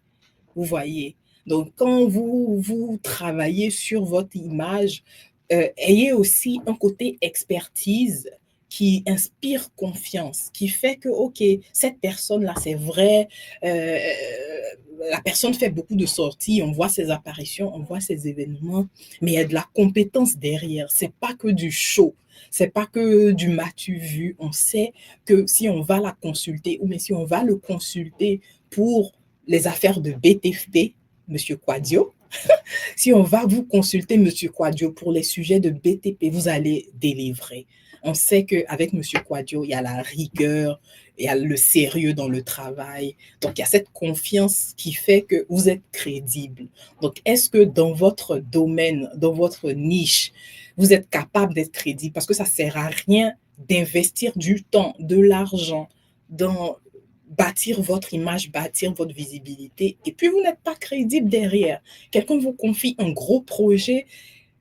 Vous voyez? Donc, quand vous travaillez sur votre image, ayez aussi un côté expertise qui inspire confiance, qui fait que, OK, cette personne-là, c'est vrai, la personne fait beaucoup de sorties, on voit ses apparitions, on voit ses événements, mais il y a de la compétence derrière. C'est pas que du show, c'est pas que du m'as-tu vu. On sait que si on va la consulter ou mais si on va le consulter pour les affaires de BTP, Monsieur Quadio. Si on va vous consulter, Monsieur Quadio, pour les sujets de BTP, vous allez délivrer. On sait qu'avec Monsieur Quadio, il y a la rigueur, il y a le sérieux dans le travail. Donc, il y a cette confiance qui fait que vous êtes crédible. Donc, est-ce que dans votre domaine, dans votre niche, vous êtes capable d'être crédible? Parce que ça ne sert à rien d'investir du temps, de l'argent dans bâtir votre image, bâtir votre visibilité, et puis vous n'êtes pas crédible derrière. Quelqu'un vous confie un gros projet,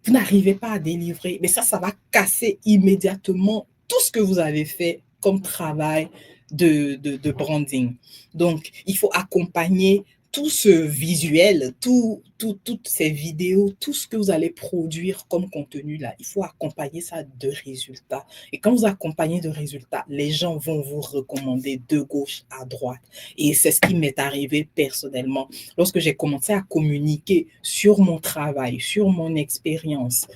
vous n'arrivez pas à délivrer, mais ça va casser immédiatement tout ce que vous avez fait comme travail de branding. Donc, il faut accompagner tout ce visuel, toutes ces vidéos, tout ce que vous allez produire comme contenu là, il faut accompagner ça de résultats. Et quand vous accompagnez de résultats, les gens vont vous recommander de gauche à droite. Et c'est ce qui m'est arrivé personnellement. Lorsque j'ai commencé à communiquer sur mon travail, sur mon expérience,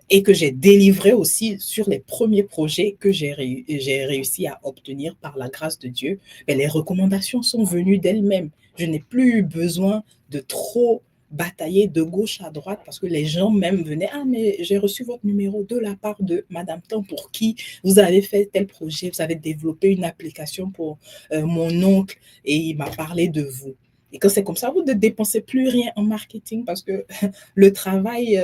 et que j'ai délivré aussi sur les premiers projets que j'ai réussi à obtenir par la grâce de Dieu, mais les recommandations sont venues d'elles-mêmes. Je n'ai plus eu besoin de trop batailler de gauche à droite parce que les gens même venaient, ah mais j'ai reçu votre numéro de la part de Madame Tan pour qui vous avez fait tel projet, vous avez développé une application pour mon oncle et il m'a parlé de vous. Et quand c'est comme ça, vous ne dépensez plus rien en marketing parce que le travail,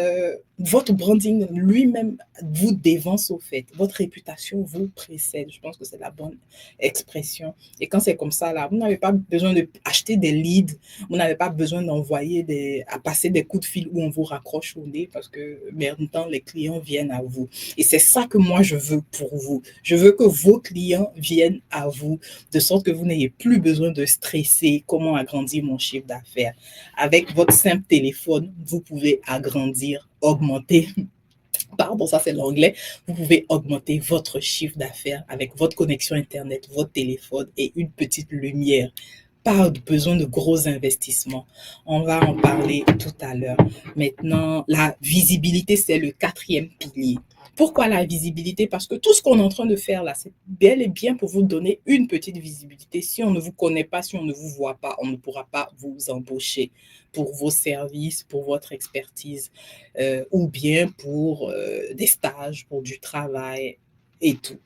votre branding lui-même vous dévance au fait. Votre réputation vous précède. Je pense que c'est la bonne expression. Et quand c'est comme ça, là, vous n'avez pas besoin d'acheter des leads, vous n'avez pas besoin d'envoyer à passer des coups de fil où on vous raccroche au nez parce que maintenant les clients viennent à vous. Et c'est ça que moi je veux pour vous. Je veux que vos clients viennent à vous de sorte que vous n'ayez plus besoin de stresser comment agrandir mon chiffre d'affaires. Avec votre simple téléphone, vous pouvez agrandir, augmenter. Pardon, ça c'est l'anglais. Vous pouvez augmenter votre chiffre d'affaires avec votre connexion Internet, votre téléphone et une petite lumière. Pas besoin de gros investissements. On va en parler tout à l'heure. Maintenant, la visibilité, c'est le quatrième pilier. Pourquoi la visibilité? Parce que tout ce qu'on est en train de faire là, c'est bel et bien pour vous donner une petite visibilité. Si on ne vous connaît pas, si on ne vous voit pas, on ne pourra pas vous embaucher pour vos services, pour votre expertise, ou bien pour des stages, pour du travail et tout.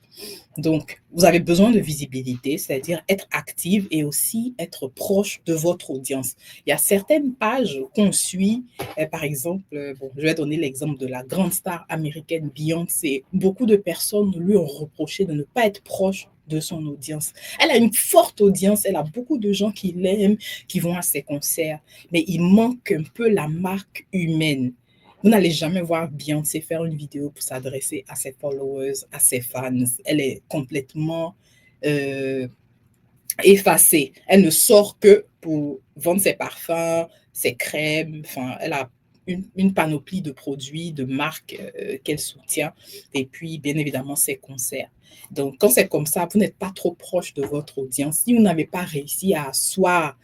Donc, vous avez besoin de visibilité, c'est-à-dire être active et aussi être proche de votre audience. Il y a certaines pages qu'on suit, par exemple, bon, je vais donner l'exemple de la grande star américaine Beyoncé. Beaucoup de personnes lui ont reproché de ne pas être proche de son audience. Elle a une forte audience, elle a beaucoup de gens qui l'aiment, qui vont à ses concerts, mais il manque un peu la marque humaine. Vous n'allez jamais voir Beyoncé faire une vidéo pour s'adresser à ses followers, à ses fans. Elle est complètement euh, effacée. Elle ne sort que pour vendre ses parfums, ses crèmes. Enfin, elle a une panoplie de produits, de marques qu'elle soutient. Et puis, bien évidemment, ses concerts. Donc, quand c'est comme ça, vous n'êtes pas trop proche de votre audience. Si vous n'avez pas réussi à asseoir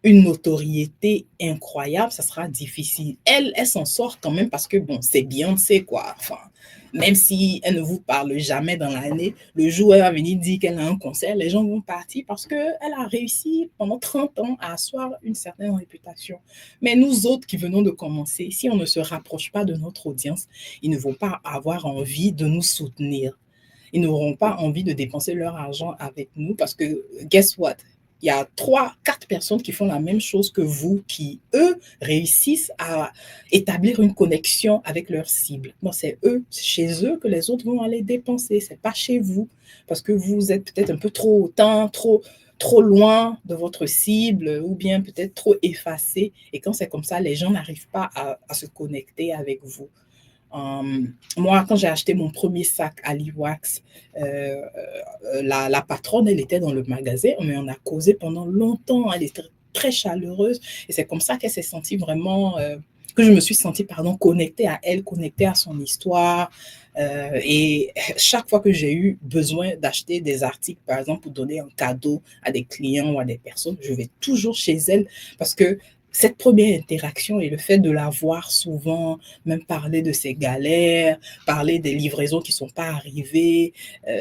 une notoriété incroyable, ça sera difficile. Elle s'en sort quand même parce que, bon, c'est Beyoncé, quoi. Enfin, même si elle ne vous parle jamais dans l'année, le jour où elle va venir dire qu'elle a un concert, les gens vont partir parce qu'elle a réussi pendant 30 ans à asseoir une certaine réputation. Mais nous autres qui venons de commencer, si on ne se rapproche pas de notre audience, ils ne vont pas avoir envie de nous soutenir. Ils n'auront pas envie de dépenser leur argent avec nous parce que, guess what? Il y a 3, 4 personnes qui font la même chose que vous, qui, eux, réussissent à établir une connexion avec leur cible. Non, c'est eux, c'est chez eux que les autres vont aller dépenser. C'est pas chez vous, parce que vous êtes peut-être un peu trop autant, trop loin de votre cible, ou bien peut-être trop effacé. Et quand c'est comme ça, les gens n'arrivent pas à se connecter avec vous. Moi, quand j'ai acheté mon premier sac à Liwax, la patronne, elle était dans le magasin, mais on a causé pendant longtemps. Elle était très chaleureuse et c'est comme ça qu'elle s'est sentie vraiment, que je me suis sentie, pardon, connectée à elle, connectée à son histoire. Et chaque fois que j'ai eu besoin d'acheter des articles, par exemple, pour donner un cadeau à des clients ou à des personnes, je vais toujours chez elle parce que cette première interaction et le fait de la voir souvent, même parler de ses galères, parler des livraisons qui ne sont pas arrivées,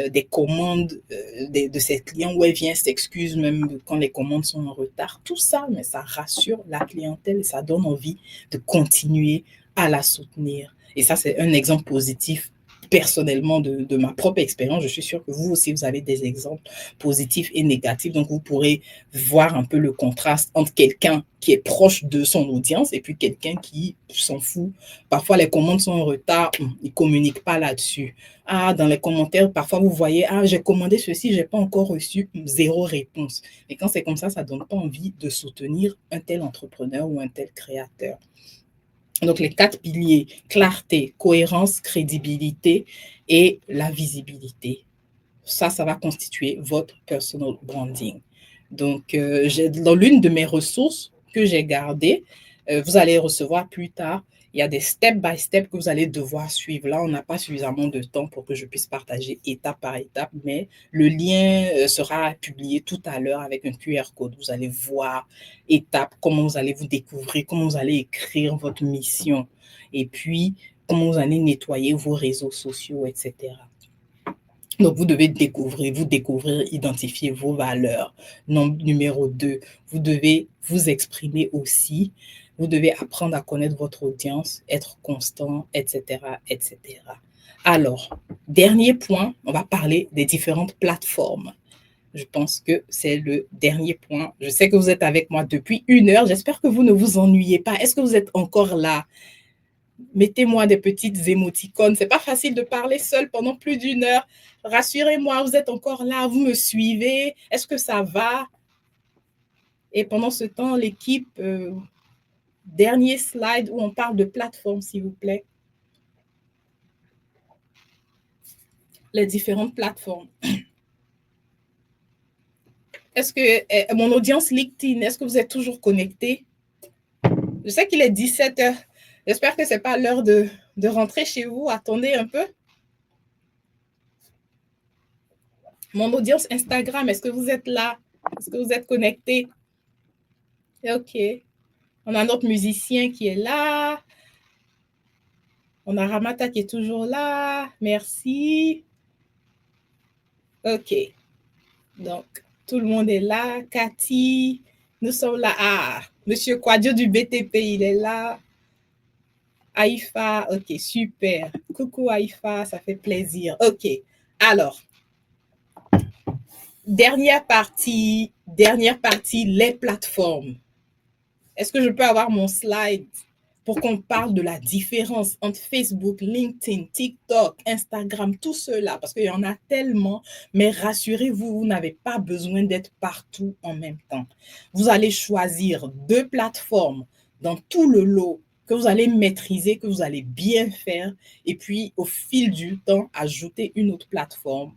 des commandes de ses clients où elle vient s'excuse même quand les commandes sont en retard. Tout ça, mais ça rassure la clientèle et ça donne envie de continuer à la soutenir. Et ça, c'est un exemple positif personnellement de ma propre expérience. Je suis sûre que vous aussi, vous avez des exemples positifs et négatifs. Donc, vous pourrez voir un peu le contraste entre quelqu'un qui est proche de son audience et puis quelqu'un qui s'en fout. Parfois, les commandes sont en retard, ils ne communiquent pas là-dessus. Ah, dans les commentaires, parfois, vous voyez, ah, j'ai commandé ceci, je n'ai pas encore reçu, 0 réponse. Et quand c'est comme ça ne donne pas envie de soutenir un tel entrepreneur ou un tel créateur. Donc, les 4 piliers, clarté, cohérence, crédibilité et la visibilité. Ça va constituer votre personal branding. Donc, dans l'une de mes ressources que j'ai gardées, vous allez recevoir plus tard, il y a des step by step que vous allez devoir suivre. Là, on n'a pas suffisamment de temps pour que je puisse partager étape par étape, mais le lien sera publié tout à l'heure avec un QR code. Vous allez voir étape, comment vous allez vous découvrir, comment vous allez écrire votre mission et puis comment vous allez nettoyer vos réseaux sociaux, etc. Donc, vous devez vous découvrir, identifier vos valeurs. Numéro 2, vous devez vous exprimer aussi. Vous devez apprendre à connaître votre audience, être constant, etc., etc. Alors, dernier point, on va parler des différentes plateformes. Je pense que c'est le dernier point. Je sais que vous êtes avec moi depuis 1 heure. J'espère que vous ne vous ennuyez pas. Est-ce que vous êtes encore là? Mettez-moi des petites émoticônes. C'est pas facile de parler seul pendant plus d'1 heure. Rassurez-moi, vous êtes encore là, vous me suivez. Est-ce que ça va? Et pendant ce temps, l'équipe, dernier slide où on parle de plateforme, s'il vous plaît. Les différentes plateformes. Est-ce que mon audience LinkedIn, est-ce que vous êtes toujours connectés? Je sais qu'il est 17 heures. J'espère que ce n'est pas l'heure de rentrer chez vous. Attendez un peu. Mon audience Instagram, est-ce que vous êtes là? Est-ce que vous êtes connectés? OK. On a notre musicien qui est là. On a Ramata qui est toujours là. Merci. OK. Donc, tout le monde est là. Cathy, nous sommes là. Ah, Monsieur Quadio du BTP, il est là. Aïfa, OK, super. Coucou Aïfa, ça fait plaisir. OK. Alors, dernière partie, les plateformes. Est-ce que je peux avoir mon slide pour qu'on parle de la différence entre Facebook, LinkedIn, TikTok, Instagram, tout cela, parce qu'il y en a tellement, mais rassurez-vous, vous n'avez pas besoin d'être partout en même temps. Vous allez choisir 2 plateformes dans tout le lot que vous allez maîtriser, que vous allez bien faire, et puis au fil du temps, ajouter une autre plateforme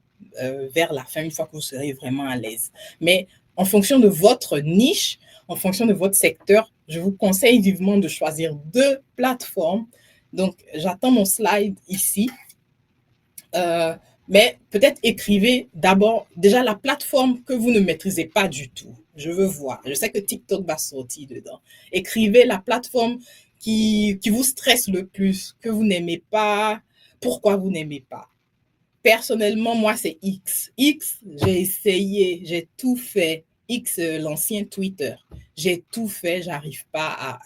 vers la fin, une fois que vous serez vraiment à l'aise. Mais en fonction de votre niche, en fonction de votre secteur, je vous conseille vivement de choisir 2 plateformes. Donc, j'attends mon slide ici. Mais peut-être écrivez d'abord déjà la plateforme que vous ne maîtrisez pas du tout. Je veux voir. Je sais que TikTok va sortir dedans. Écrivez la plateforme qui vous stresse le plus, que vous n'aimez pas, pourquoi vous n'aimez pas. Personnellement, moi, c'est X. X, j'ai essayé, j'ai tout fait. X, l'ancien Twitter. J'ai tout fait, j'arrive pas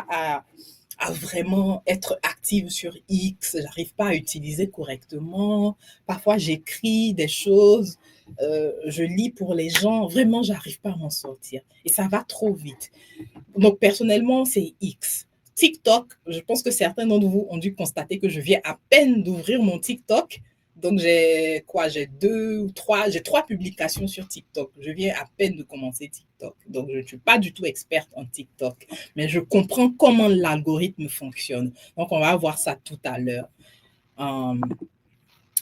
à vraiment être active sur X, j'arrive pas à utiliser correctement. Parfois, j'écris des choses, je lis pour les gens, vraiment, j'arrive pas à m'en sortir. Et ça va trop vite. Donc, personnellement, c'est X. TikTok, je pense que certains d'entre vous ont dû constater que je viens à peine d'ouvrir mon TikTok. Donc, j'ai 3 publications sur TikTok. Je viens à peine de commencer TikTok. Donc, je ne suis pas du tout experte en TikTok, mais je comprends comment l'algorithme fonctionne. Donc, on va voir ça tout à l'heure.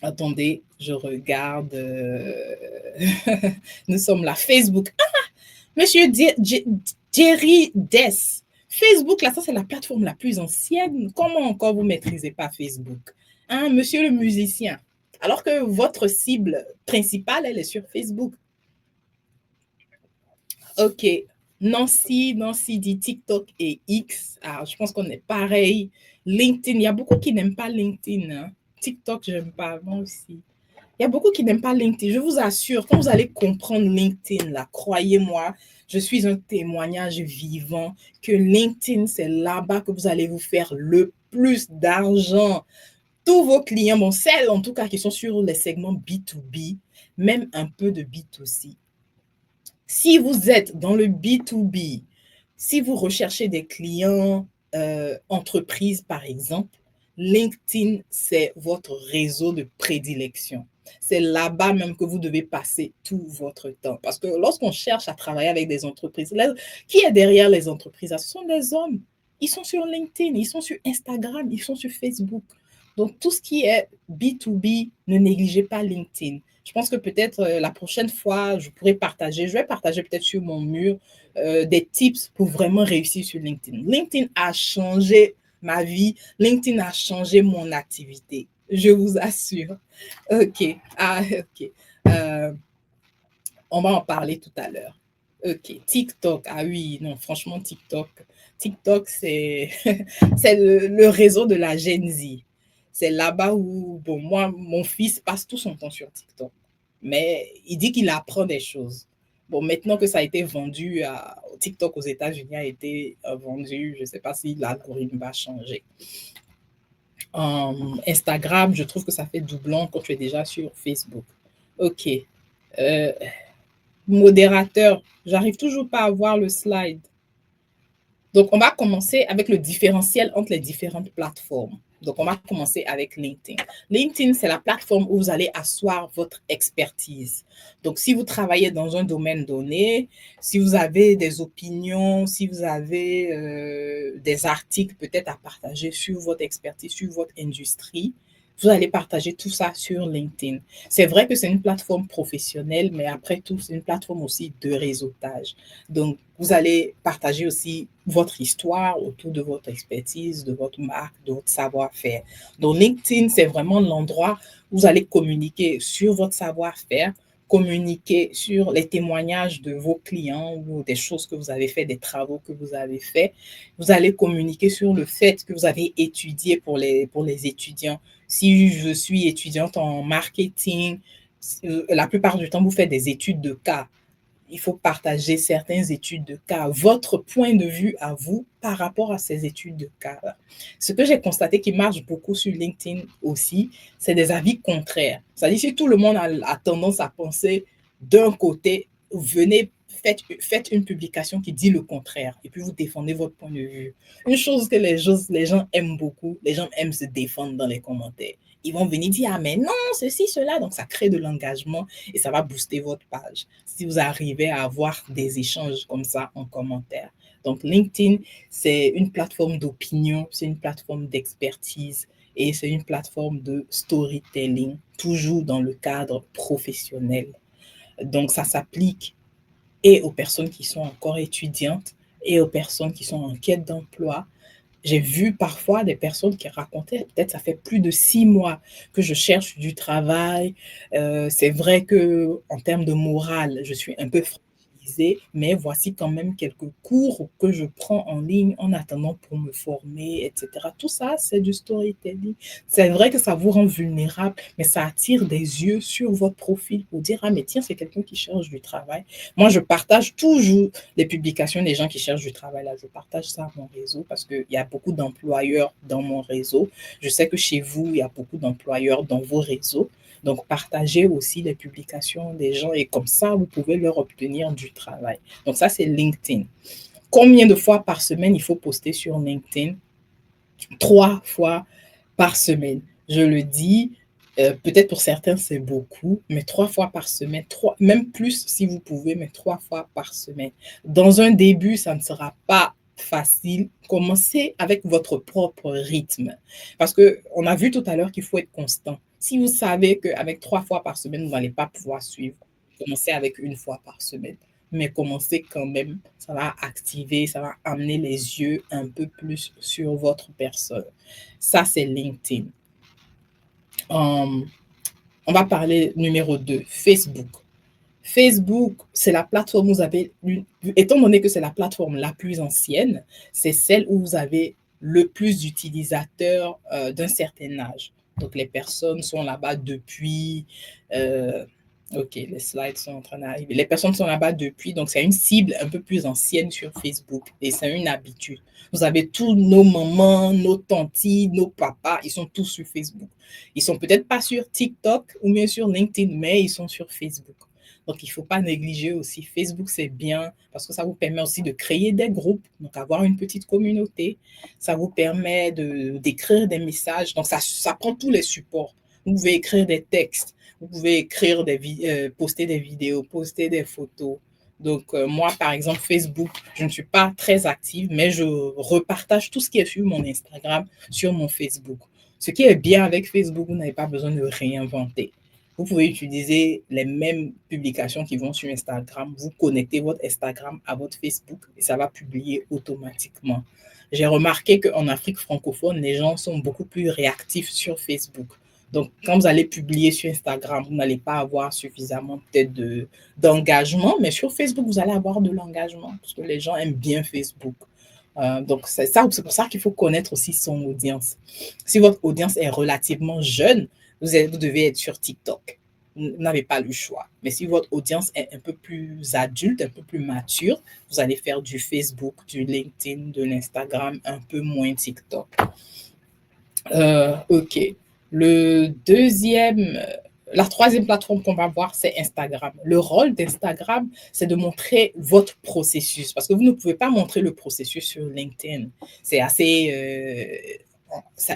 Attendez, je regarde. Nous sommes là. Facebook. Ah, Monsieur Jerry Dess. Facebook, là, ça, c'est la plateforme la plus ancienne. Comment encore vous ne maîtrisez pas Facebook? Hein, monsieur le musicien? Alors que votre cible principale, elle est sur Facebook. OK. Nancy dit TikTok et X. Alors, je pense qu'on est pareil. LinkedIn, il y a beaucoup qui n'aiment pas LinkedIn. Hein. TikTok, je n'aime pas, moi aussi. Il y a beaucoup qui n'aiment pas LinkedIn. Je vous assure, quand vous allez comprendre LinkedIn, là, croyez-moi, je suis un témoignage vivant que LinkedIn, c'est là-bas que vous allez vous faire le plus d'argent. Tous vos clients, bon, celles en tout cas qui sont sur les segments B2B, même un peu de B2C. Si vous êtes dans le B2B, si vous recherchez des clients entreprises, par exemple, LinkedIn, c'est votre réseau de prédilection. C'est là-bas même que vous devez passer tout votre temps. Parce que lorsqu'on cherche à travailler avec des entreprises, qui est derrière les entreprises? Ce sont des hommes. Ils sont sur LinkedIn, ils sont sur Instagram, ils sont sur Facebook. Donc, tout ce qui est B2B, ne négligez pas LinkedIn. Je pense que peut-être la prochaine fois, je vais partager peut-être sur mon mur des tips pour vraiment réussir sur LinkedIn. LinkedIn a changé ma vie. LinkedIn a changé mon activité. Je vous assure. OK. OK. Euh, on va en parler tout à l'heure. OK. TikTok. Ah oui, non, franchement, TikTok. TikTok, c'est c'est le réseau de la Gen Z. C'est là-bas où, bon, moi, mon fils passe tout son temps sur TikTok. Mais il dit qu'il apprend des choses. Bon, maintenant que ça a été vendu à TikTok aux États-Unis, a été vendu, je ne sais pas si l'algorithme va changer. Instagram, je trouve que ça fait doublon quand tu es déjà sur Facebook. OK. Euh, Modérateur, j'arrive toujours pas à voir le slide. Donc, on va commencer avec le différentiel entre les différentes plateformes. Donc, on va commencer avec LinkedIn. LinkedIn, c'est la plateforme où vous allez asseoir votre expertise. Donc, si vous travaillez dans un domaine donné, si vous avez des opinions, si vous avez des articles peut-être à partager sur votre expertise, sur votre industrie, vous allez partager tout ça sur LinkedIn. C'est vrai que c'est une plateforme professionnelle, mais après tout, c'est une plateforme aussi de réseautage. Donc, vous allez partager aussi votre histoire autour de votre expertise, de votre marque, de votre savoir-faire. Donc, LinkedIn, c'est vraiment l'endroit où vous allez communiquer sur votre savoir-faire, communiquer sur les témoignages de vos clients ou des choses que vous avez fait, des travaux que vous avez fait. Vous allez communiquer sur le fait que vous avez étudié pour les étudiants. Si je suis étudiante en marketing, la plupart du temps, vous faites des études de cas. Il faut partager certaines études de cas, votre point de vue à vous par rapport à ces études de cas. Ce que j'ai constaté qui marche beaucoup sur LinkedIn aussi, c'est des avis contraires. C'est-à-dire si tout le monde a tendance à penser d'un côté, venez, faites une publication qui dit le contraire et puis vous défendez votre point de vue. Une chose que les gens aiment beaucoup, les gens aiment se défendre dans les commentaires. Ils vont venir dire, ah mais non, ceci, cela. Donc, ça crée de l'engagement et ça va booster votre page si vous arrivez à avoir des échanges comme ça en commentaire. Donc, LinkedIn, c'est une plateforme d'opinion, c'est une plateforme d'expertise et c'est une plateforme de storytelling, toujours dans le cadre professionnel. Donc, ça s'applique et aux personnes qui sont encore étudiantes et aux personnes qui sont en quête d'emploi. J'ai vu parfois des personnes qui racontaient, peut-être ça fait plus de 6 mois que je cherche du travail. C'est vrai que en termes de morale, je suis un peu fragilisée, mais voici quand même quelques cours que je prends en ligne en attendant pour me former, etc. Tout ça, c'est du storytelling. C'est vrai que ça vous rend vulnérable, mais ça attire des yeux sur votre profil pour dire, ah mais tiens, c'est quelqu'un qui cherche du travail. Moi, je partage toujours les publications des gens qui cherchent du travail. Là, je partage ça à mon réseau parce qu'il y a beaucoup d'employeurs dans mon réseau. Je sais que chez vous, il y a beaucoup d'employeurs dans vos réseaux. Donc, partagez aussi les publications des gens et comme ça, vous pouvez leur obtenir du travail. Donc, ça, c'est LinkedIn. Combien de fois par semaine il faut poster sur LinkedIn? 3 fois par semaine. Je le dis, peut-être pour certains, c'est beaucoup, mais 3 fois par semaine, même plus si vous pouvez, mais 3 fois par semaine. Dans un début, ça ne sera pas facile. Commencez avec votre propre rythme. Parce qu'on a vu tout à l'heure qu'il faut être constant. Si vous savez qu'avec 3 fois par semaine, vous n'allez pas pouvoir suivre, commencez avec 1 fois par semaine. Mais commencez quand même, ça va activer, ça va amener les yeux un peu plus sur votre personne. Ça, c'est LinkedIn. On va parler numéro 2, Facebook. Facebook, c'est la plateforme où vous avez, étant donné que c'est la plateforme la plus ancienne, c'est celle où vous avez le plus d'utilisateurs d'un certain âge. Donc, les personnes sont là-bas depuis OK, les slides sont en train d'arriver. Les personnes sont là-bas depuis, donc c'est une cible un peu plus ancienne sur Facebook et c'est une habitude. Vous avez tous nos mamans, nos tantis, nos papas, ils sont tous sur Facebook. Ils sont peut-être pas sur TikTok ou bien sur LinkedIn, mais ils sont sur Facebook. Donc, il ne faut pas négliger aussi. Facebook, c'est bien parce que ça vous permet aussi de créer des groupes, donc avoir une petite communauté. Ça vous permet d'écrire des messages. Donc, ça prend tous les supports. Vous pouvez écrire des textes, vous pouvez écrire poster des vidéos, poster des photos. Donc, moi, par exemple, Facebook, je ne suis pas très active, mais je repartage tout ce qui est sur mon Instagram, sur mon Facebook. Ce qui est bien avec Facebook, vous n'avez pas besoin de réinventer. Vous pouvez utiliser les mêmes publications qui vont sur Instagram. Vous connectez votre Instagram à votre Facebook et ça va publier automatiquement. J'ai remarqué qu'en Afrique francophone, les gens sont beaucoup plus réactifs sur Facebook. Donc, quand vous allez publier sur Instagram, vous n'allez pas avoir suffisamment peut-être d'engagement, mais sur Facebook, vous allez avoir de l'engagement parce que les gens aiment bien Facebook. Donc, c'est pour ça qu'il faut connaître aussi son audience. Si votre audience est relativement jeune, vous devez être sur TikTok. Vous n'avez pas le choix. Mais si votre audience est un peu plus adulte, un peu plus mature, vous allez faire du Facebook, du LinkedIn, de l'Instagram, un peu moins TikTok. OK. La troisième plateforme qu'on va voir, c'est Instagram. Le rôle d'Instagram, c'est de montrer votre processus parce que vous ne pouvez pas montrer le processus sur LinkedIn. C'est assez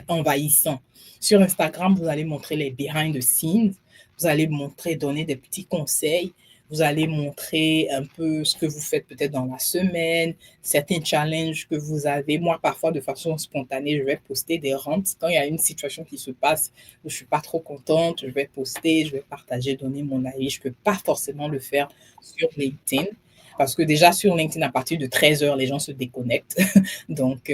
envahissant. Sur Instagram, vous allez montrer les behind the scenes, vous allez donner des petits conseils, vous allez montrer un peu ce que vous faites peut-être dans la semaine, certains challenges que vous avez. Moi, parfois, de façon spontanée, je vais poster des rants. Quand il y a une situation qui se passe où je ne suis pas trop contente, je vais poster, je vais partager, donner mon avis. Je ne peux pas forcément le faire sur LinkedIn parce que déjà sur LinkedIn, à partir de 13 heures, les gens se déconnectent. Donc,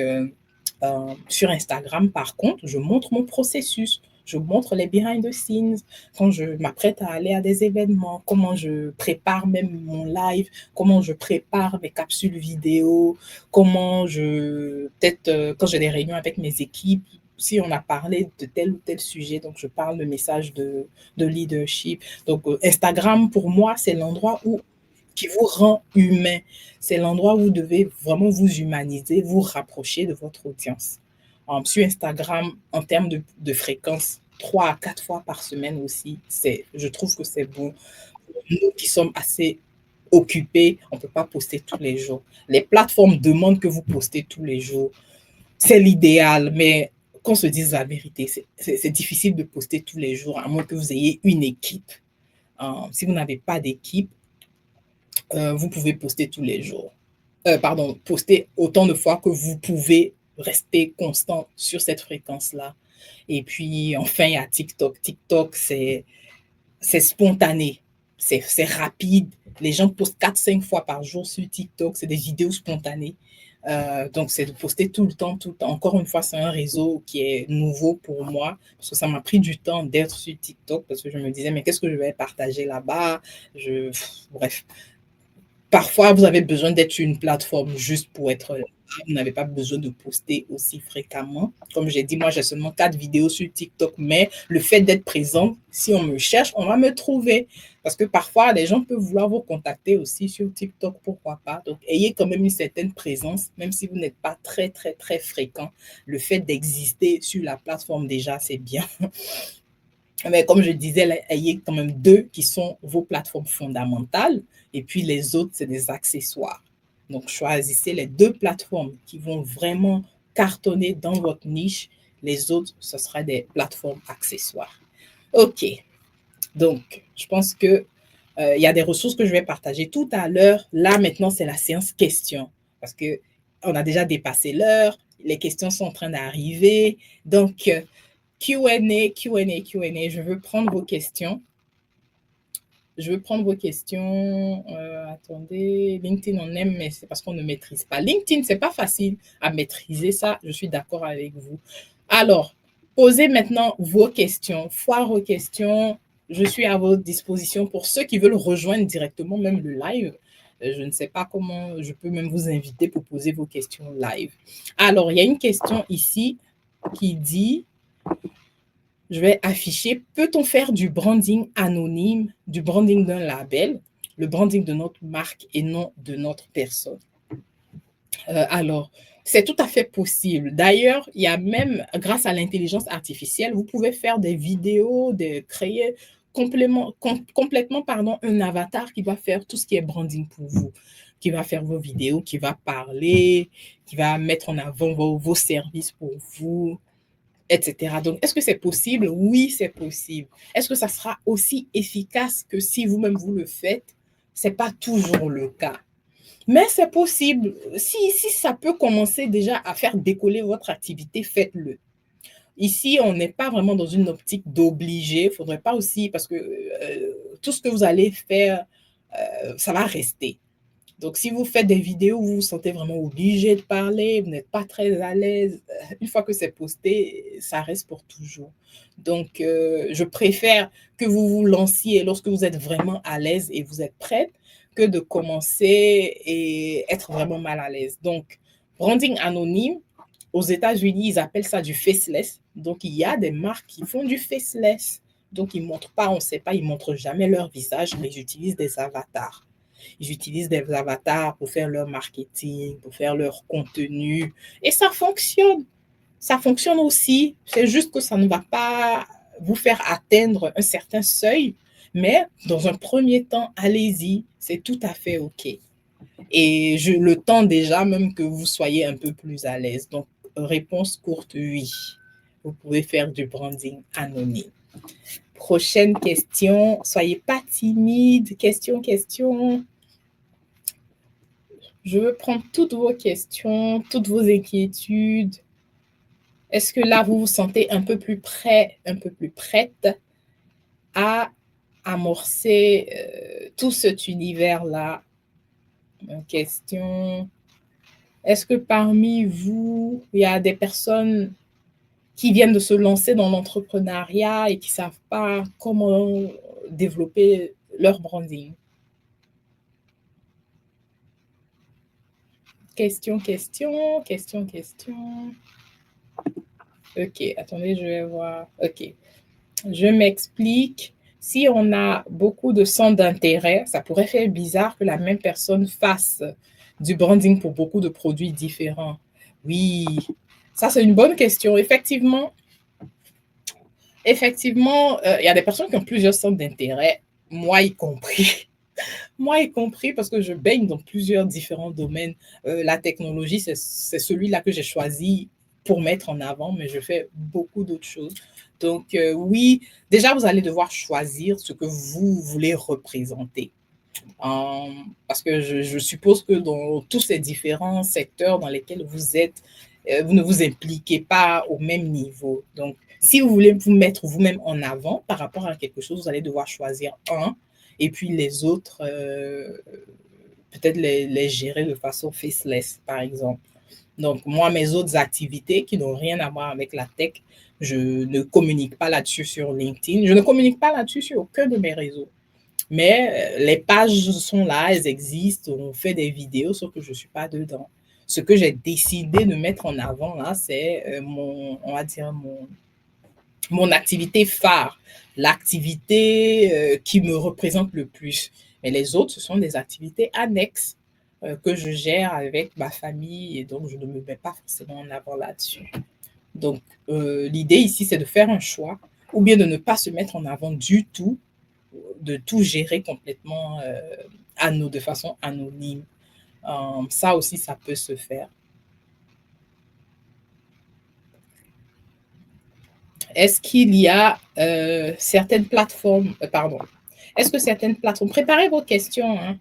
sur Instagram, par contre, je montre mon processus. Je montre les behind the scenes, quand je m'apprête à aller à des événements, comment je prépare même mon live, comment je prépare mes capsules vidéo, peut-être quand j'ai des réunions avec mes équipes, si on a parlé de tel ou tel sujet, donc je parle de messages de leadership. Donc, Instagram, pour moi, c'est l'endroit qui vous rend humain. C'est l'endroit où vous devez vraiment vous humaniser, vous rapprocher de votre audience. Sur Instagram, en termes de fréquence, 3 à 4 fois par semaine aussi, je trouve que c'est bon. Nous qui sommes assez occupés, on ne peut pas poster tous les jours. Les plateformes demandent que vous postez tous les jours. C'est l'idéal, mais qu'on se dise la vérité, c'est difficile de poster tous les jours, à moins que vous ayez une équipe. Si vous n'avez pas d'équipe, vous pouvez poster tous les jours. Poster autant de fois que vous pouvez rester constant sur cette fréquence-là. Et puis, enfin, il y a TikTok. TikTok, c'est spontané, c'est rapide. Les gens postent 4-5 fois par jour sur TikTok. C'est des vidéos spontanées. Donc, c'est de poster tout le temps, tout le temps. Encore une fois, c'est un réseau qui est nouveau pour moi parce que ça m'a pris du temps d'être sur TikTok parce que je me disais, mais qu'est-ce que je vais partager là-bas? Bref. Parfois, vous avez besoin d'être sur une plateforme juste pour être là. Vous n'avez pas besoin de poster aussi fréquemment. Comme j'ai dit, moi, j'ai seulement 4 vidéos sur TikTok, mais le fait d'être présent, si on me cherche, on va me trouver. Parce que parfois, les gens peuvent vouloir vous contacter aussi sur TikTok, pourquoi pas. Donc, ayez quand même une certaine présence, même si vous n'êtes pas très, très, très fréquent. Le fait d'exister sur la plateforme, déjà, c'est bien. Mais comme je disais, ayez quand même 2 qui sont vos plateformes fondamentales et puis les autres, c'est des accessoires. Donc, choisissez les 2 plateformes qui vont vraiment cartonner dans votre niche. Les autres, ce sera des plateformes accessoires. OK. Donc, je pense que il y a des ressources que je vais partager tout à l'heure. Là, maintenant, c'est la séance questions parce qu'on a déjà dépassé l'heure. Les questions sont en train d'arriver. Donc, Q&A, Q&A, Q&A. Je veux prendre vos questions. Attendez, LinkedIn, on aime, mais c'est parce qu'on ne maîtrise pas. LinkedIn, c'est pas facile à maîtriser, ça, je suis d'accord avec vous. Alors, posez maintenant vos questions, foire aux questions. Je suis à votre disposition pour ceux qui veulent rejoindre directement même le live. Je ne sais pas comment, je peux même vous inviter pour poser vos questions live. Alors, il y a une question ici qui dit... Je vais afficher, peut-on faire du branding anonyme, du branding d'un label, le branding de notre marque et non de notre personne? Alors, c'est tout à fait possible. D'ailleurs, il y a même, grâce à l'intelligence artificielle, vous pouvez faire des vidéos, créer complètement un avatar qui va faire tout ce qui est branding pour vous, qui va faire vos vidéos, qui va parler, qui va mettre en avant vos services pour vous, etc. Donc, est-ce que c'est possible? Oui, c'est possible. Est-ce que ça sera aussi efficace que si vous-même vous le faites? Ce n'est pas toujours le cas. Mais c'est possible. Si ça peut commencer déjà à faire décoller votre activité, faites-le. Ici, on n'est pas vraiment dans une optique d'obliger. Il ne faudrait pas aussi, parce que tout ce que vous allez faire, ça va rester. Donc, si vous faites des vidéos où vous vous sentez vraiment obligé de parler, vous n'êtes pas très à l'aise, une fois que c'est posté, ça reste pour toujours. Donc, je préfère que vous vous lanciez lorsque vous êtes vraiment à l'aise et vous êtes prête que de commencer et être vraiment mal à l'aise. Donc, branding anonyme, aux États-Unis, ils appellent ça du faceless. Donc, il y a des marques qui font du faceless. Donc, ils ne montrent pas, on ne sait pas, ils ne montrent jamais leur visage, mais ils utilisent des avatars. Ils utilisent des avatars pour faire leur marketing, pour faire leur contenu. Et ça fonctionne. Ça fonctionne aussi. C'est juste que ça ne va pas vous faire atteindre un certain seuil. Mais dans un premier temps, allez-y. C'est tout à fait OK. Et le temps déjà, même que vous soyez un peu plus à l'aise. Donc, réponse courte, oui. Vous pouvez faire du branding anonyme. Prochaine question. Soyez pas timide. Question. Je veux prendre toutes vos questions, toutes vos inquiétudes. Est-ce que là, vous vous sentez un peu plus prêt, un peu plus prête à amorcer tout cet univers-là? Question. Est-ce que parmi vous, il y a des personnes qui viennent de se lancer dans l'entrepreneuriat et qui ne savent pas comment développer leur branding? Question. Ok, attendez, je vais voir. Ok, je m'explique. Si on a beaucoup de centres d'intérêt, ça pourrait faire bizarre que la même personne fasse du branding pour beaucoup de produits différents. Oui, ça c'est une bonne question. Effectivement, il y a des personnes qui ont plusieurs centres d'intérêt, moi y compris. Moi y compris parce que je baigne dans plusieurs différents domaines. La technologie, c'est celui-là que j'ai choisi pour mettre en avant, mais je fais beaucoup d'autres choses. Donc oui, déjà, vous allez devoir choisir ce que vous voulez représenter. Parce que je suppose que dans tous ces différents secteurs dans lesquels vous êtes, vous ne vous impliquez pas au même niveau. Donc, si vous voulez vous mettre vous-même en avant par rapport à quelque chose, vous allez devoir choisir un et puis les autres, peut-être les gérer de façon faceless, par exemple. Donc, moi, mes autres activités qui n'ont rien à voir avec la tech, je ne communique pas là-dessus sur LinkedIn. Je ne communique pas là-dessus sur aucun de mes réseaux. Mais les pages sont là, elles existent, on fait des vidéos, sauf que je ne suis pas dedans. Ce que j'ai décidé de mettre en avant, là, c'est on va dire, mon activité phare, l'activité qui me représente le plus. Mais les autres, ce sont des activités annexes que je gère avec ma famille et donc je ne me mets pas forcément en avant là-dessus. Donc, l'idée ici, c'est de faire un choix ou bien de ne pas se mettre en avant du tout, de tout gérer complètement de façon anonyme. Ça aussi, ça peut se faire. Est-ce qu'il y a certaines plateformes, est-ce que certaines plateformes, préparez vos questions, hein.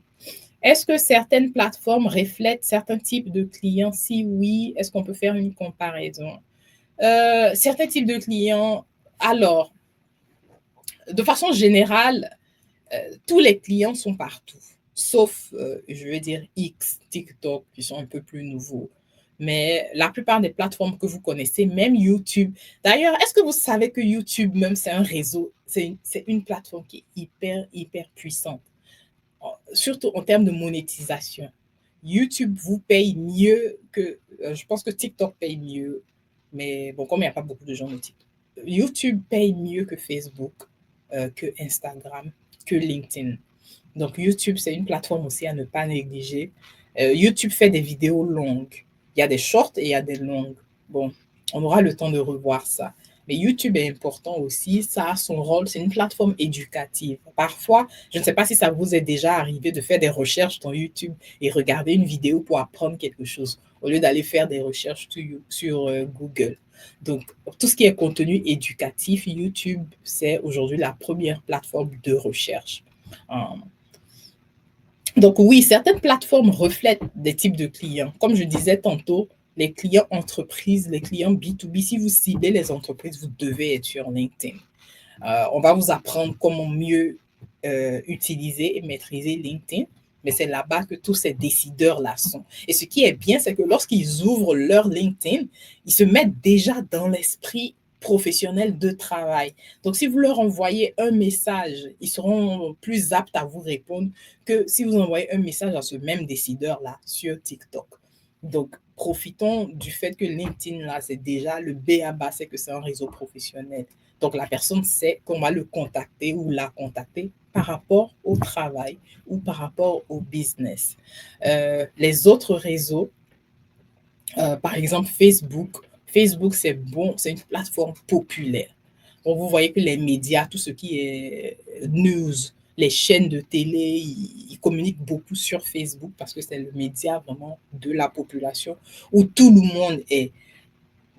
Est-ce que certaines plateformes reflètent certains types de clients? Si oui, est-ce qu'on peut faire une comparaison? Certains types de clients, alors, de façon générale, tous les clients sont partout, sauf, je veux dire, X, TikTok, qui sont un peu plus nouveaux. Mais la plupart des plateformes que vous connaissez, même YouTube. D'ailleurs, est-ce que vous savez que YouTube, même, c'est un réseau, c'est une plateforme qui est hyper puissante, surtout en termes de monétisation. YouTube vous paye mieux que, je pense que TikTok paye mieux, mais bon, comme il n'y a pas beaucoup de gens de TikTok. YouTube paye mieux que Facebook, que Instagram, que LinkedIn. Donc, YouTube, c'est une plateforme aussi à ne pas négliger. YouTube fait des vidéos longues. Il y a des shorts et il y a des longues. Bon, on aura le temps de revoir ça. Mais YouTube est important aussi. Ça a son rôle. C'est une plateforme éducative. Parfois, je ne sais pas si ça vous est déjà arrivé de faire des recherches dans YouTube et regarder une vidéo pour apprendre quelque chose au lieu d'aller faire des recherches sur Google. Donc, tout ce qui est contenu éducatif, YouTube, c'est aujourd'hui la première plateforme de recherche. Donc oui, certaines plateformes reflètent des types de clients. Comme je disais tantôt, les clients entreprises, les clients B2B, si vous ciblez les entreprises, vous devez être sur LinkedIn. On va vous apprendre comment mieux utiliser et maîtriser LinkedIn, mais c'est là-bas que tous ces décideurs-là sont. Et ce qui est bien, c'est que lorsqu'ils ouvrent leur LinkedIn, ils se mettent déjà dans l'esprit professionnel de travail. Donc, si vous leur envoyez un message, ils seront plus aptes à vous répondre que si vous envoyez un message à ce même décideur-là sur TikTok. Donc, profitons du fait que LinkedIn, là, c'est déjà le B à bas, c'est que c'est un réseau professionnel. Donc, la personne sait qu'on va le contacter ou la contacter par rapport au travail ou par rapport au business. Les autres réseaux, par exemple Facebook, Facebook, c'est bon, c'est une plateforme populaire. Donc, vous voyez que les médias, tout ce qui est news, les chaînes de télé, ils communiquent beaucoup sur Facebook parce que c'est le média vraiment de la population où tout le monde est.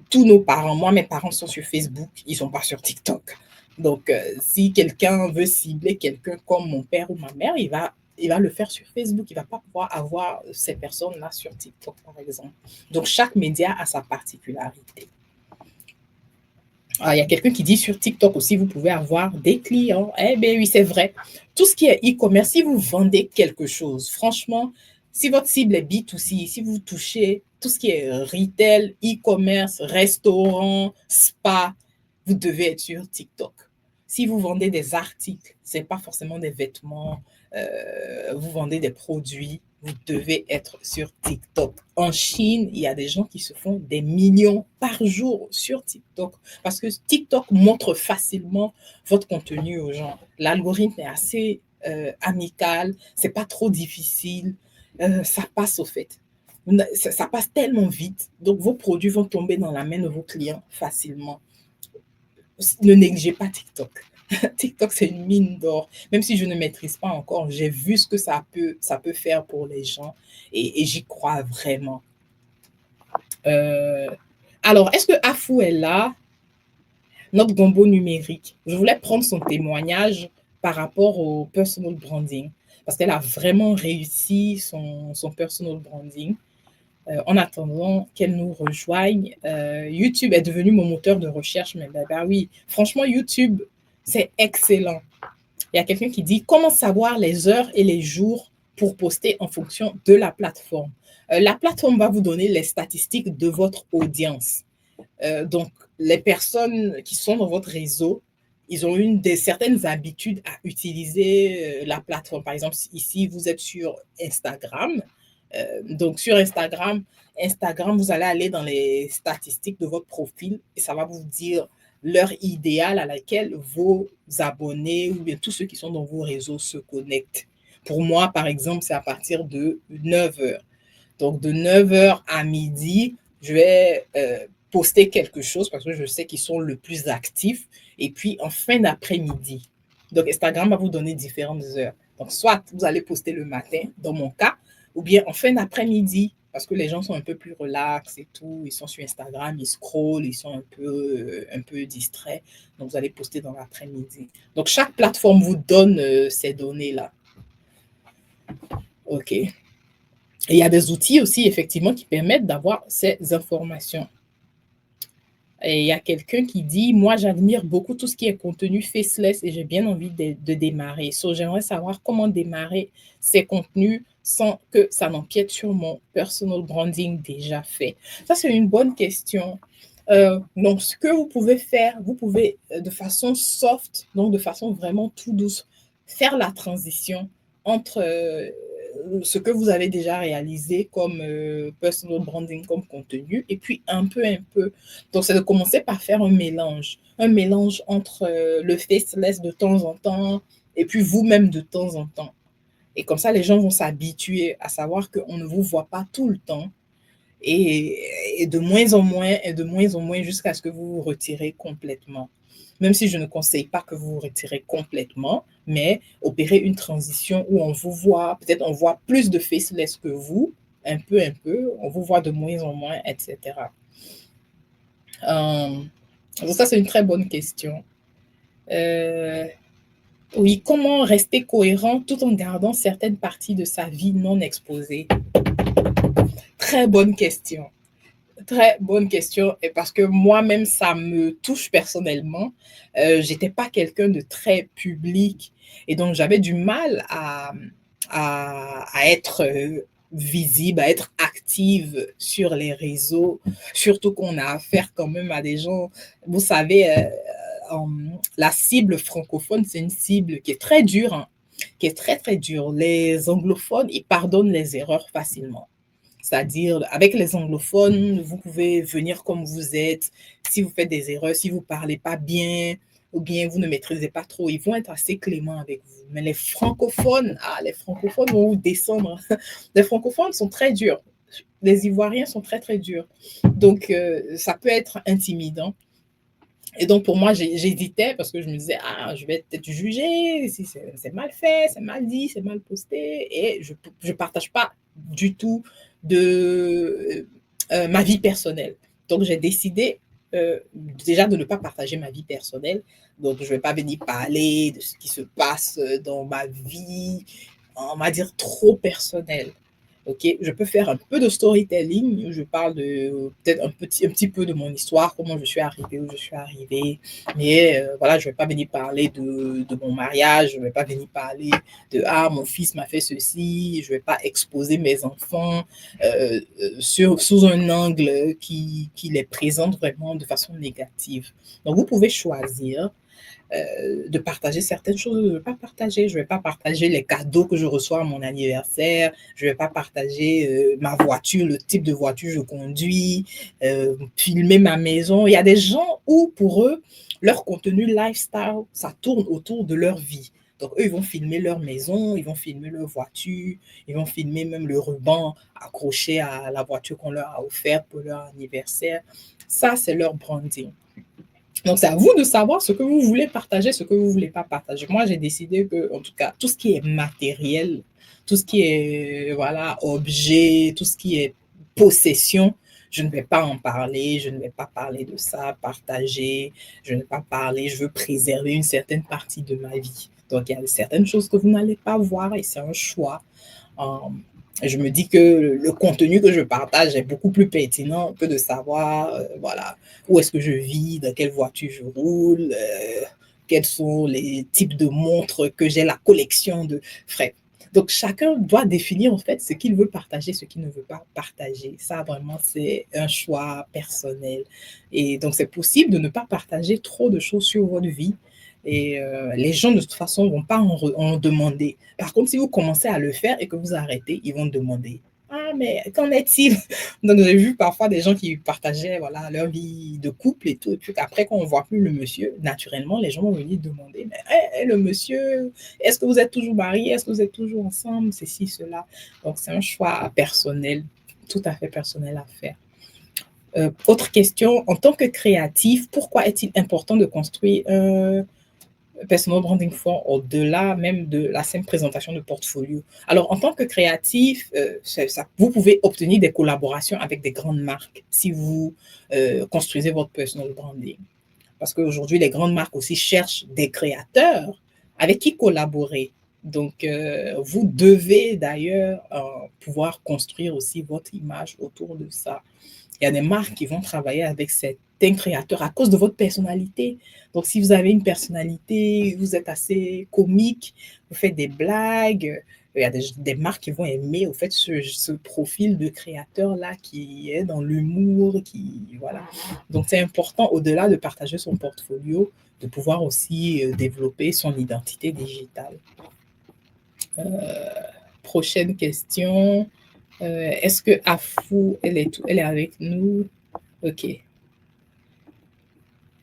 Tous nos parents, moi, mes parents sont sur Facebook, ils ne sont pas sur TikTok. Donc, si quelqu'un veut cibler quelqu'un comme mon père ou ma mère, il va le faire sur Facebook. Il ne va pas pouvoir avoir ces personnes-là sur TikTok, par exemple. Donc, chaque média a sa particularité. Il y a quelqu'un qui dit sur TikTok aussi, vous pouvez avoir des clients. Eh bien oui, c'est vrai. Tout ce qui est e-commerce, si vous vendez quelque chose, franchement, si votre cible est B2C, si vous touchez tout ce qui est retail, e-commerce, restaurant, spa, vous devez être sur TikTok. Si vous vendez des articles, ce n'est pas forcément des vêtements, vous vendez des produits, vous devez être sur TikTok. En Chine, il y a des gens qui se font des millions par jour sur TikTok parce que TikTok montre facilement votre contenu aux gens. L'algorithme est assez amical, c'est pas trop difficile, ça passe au fait. Ça passe tellement vite, donc vos produits vont tomber dans la main de vos clients facilement. Ne négligez pas TikTok. TikTok, c'est une mine d'or. Même si je ne maîtrise pas encore, j'ai vu ce que ça peut faire pour les gens et j'y crois vraiment. Alors, est-ce que Afou est là, notre gombo numérique? Je voulais prendre son témoignage par rapport au personal branding parce qu'elle a vraiment réussi son personal branding. En attendant qu'elle nous rejoigne, YouTube est devenu mon moteur de recherche. Mais bah oui, franchement, YouTube, c'est excellent. Il y a quelqu'un qui dit comment savoir les heures et les jours pour poster en fonction de la plateforme. La plateforme va vous donner les statistiques de votre audience. Donc, les personnes qui sont dans votre réseau, ils ont certaines habitudes à utiliser la plateforme. Par exemple, ici, vous êtes sur Instagram. Donc, sur Instagram, vous allez aller dans les statistiques de votre profil et ça va vous dire l'heure idéale à laquelle vos abonnés ou bien tous ceux qui sont dans vos réseaux se connectent. Pour moi, par exemple, c'est à partir de 9 heures. Donc, de 9 heures à midi, je vais poster quelque chose parce que je sais qu'ils sont le plus actifs. Et puis, en fin d'après-midi. Donc, Instagram va vous donner différentes heures. Donc, soit vous allez poster le matin, dans mon cas, ou bien en fin d'après-midi, parce que les gens sont un peu plus relax et tout. Ils sont sur Instagram, ils scrollent, ils sont un peu distraits. Donc, vous allez poster dans l'après-midi. Donc, chaque plateforme vous donne ces données-là. OK. Et il y a des outils aussi, effectivement, qui permettent d'avoir ces informations. Et il y a quelqu'un qui dit, moi, j'admire beaucoup tout ce qui est contenu faceless et j'ai bien envie de démarrer. So, j'aimerais savoir comment démarrer ces contenus sans que ça n'empiète sur mon personal branding déjà fait. Ça, c'est une bonne question. Donc, ce que vous pouvez faire, vous pouvez de façon soft, donc de façon vraiment tout douce, faire la transition entre ce que vous avez déjà réalisé comme personal branding, comme contenu, et puis un peu. Donc, c'est de commencer par faire un mélange entre le faceless de temps en temps et puis vous-même de temps en temps. Et comme ça, les gens vont s'habituer à savoir qu'on ne vous voit pas tout le temps et de moins en moins jusqu'à ce que vous vous retirez complètement. Même si je ne conseille pas que vous vous retirez complètement, mais opérer une transition où on vous voit, peut-être on voit plus de faceless que vous, un peu, on vous voit de moins en moins, etc. Donc ça, c'est une très bonne question. Oui, comment rester cohérent tout en gardant certaines parties de sa vie non exposées? Très bonne question. Très bonne question. Et parce que moi-même, ça me touche personnellement. J'étais pas quelqu'un de très public et donc j'avais du mal à être visible, à être active sur les réseaux, surtout qu'on a affaire quand même à des gens, vous savez, la cible francophone, c'est une cible qui est très dure, hein, qui est très, très dure. Les anglophones, ils pardonnent les erreurs facilement. C'est-à-dire, avec les anglophones, vous pouvez venir comme vous êtes. Si vous faites des erreurs, si vous ne parlez pas bien, ou bien vous ne maîtrisez pas trop, ils vont être assez cléments avec vous. Mais les francophones vont vous descendre. Les francophones sont très durs. Les Ivoiriens sont très, très durs. Donc, ça peut être intimidant. Et donc, pour moi, j'hésitais parce que je me disais, ah, je vais peut-être juger, si c'est mal fait, c'est mal dit, c'est mal posté. Et je ne partage pas du tout de ma vie personnelle. Donc, j'ai décidé déjà de ne pas partager ma vie personnelle. Donc, je ne vais pas venir parler de ce qui se passe dans ma vie, on va dire trop personnelle. Ok, je peux faire un peu de storytelling. Je parle de peut-être un petit peu de mon histoire, comment je suis arrivée où je suis arrivée. Mais voilà, je ne vais pas venir parler de mon mariage. Je ne vais pas venir parler de ah mon fils m'a fait ceci. Je ne vais pas exposer mes enfants sous un angle qui les présente vraiment de façon négative. Donc vous pouvez choisir de partager certaines choses, de ne pas partager. Je ne vais pas partager les cadeaux que je reçois à mon anniversaire. Je ne vais pas partager ma voiture, le type de voiture que je conduis, filmer ma maison. Il y a des gens où, pour eux, leur contenu lifestyle, ça tourne autour de leur vie. Donc, eux, ils vont filmer leur maison, ils vont filmer leur voiture, ils vont filmer même le ruban accroché à la voiture qu'on leur a offerte pour leur anniversaire. Ça, c'est leur branding. Donc, c'est à vous de savoir ce que vous voulez partager, ce que vous ne voulez pas partager. Moi, j'ai décidé que, en tout cas, tout ce qui est matériel, tout ce qui est, voilà, objet, tout ce qui est possession, je ne vais pas en parler, je ne vais pas parler de ça, partager, je ne vais pas parler, je veux préserver une certaine partie de ma vie. Donc, il y a certaines choses que vous n'allez pas voir et c'est un choix. Je me dis que le contenu que je partage est beaucoup plus pertinent que de savoir, voilà, où est-ce que je vis, dans quelle voiture je roule, quels sont les types de montres que j'ai, la collection de frères. Donc, chacun doit définir en fait ce qu'il veut partager, ce qu'il ne veut pas partager. Ça, vraiment, c'est un choix personnel. Et donc, c'est possible de ne pas partager trop de choses sur votre vie. Et les gens, de toute façon, ne vont pas en demander. Par contre, si vous commencez à le faire et que vous arrêtez, ils vont demander. Ah, mais qu'en est-il? Donc, j'ai vu parfois des gens qui partageaient voilà, leur vie de couple et tout. Et puis après, quand on ne voit plus le monsieur, naturellement, les gens vont venir demander, mais le monsieur, est-ce que vous êtes toujours marié? Est-ce que vous êtes toujours ensemble? Ceci, cela. Donc, c'est un choix personnel, tout à fait personnel à faire. Autre question, en tant que créatif, pourquoi est-il important de construire un personal branding fort au-delà même de la simple présentation de portfolio? Alors, en tant que créatif, vous pouvez obtenir des collaborations avec des grandes marques si vous construisez votre personal branding. Parce qu'aujourd'hui, les grandes marques aussi cherchent des créateurs avec qui collaborer. Donc, vous devez d'ailleurs pouvoir construire aussi votre image autour de ça. Il y a des marques qui vont travailler avec certains créateurs à cause de votre personnalité. Donc, si vous avez une personnalité, vous êtes assez comique, vous faites des blagues, il y a des marques qui vont aimer au fait ce profil de créateur-là qui est dans l'humour, qui voilà. Donc, c'est important, au-delà de partager son portfolio, de pouvoir aussi développer son identité digitale. Prochaine question. Est-ce que Afou, elle est avec nous? Ok.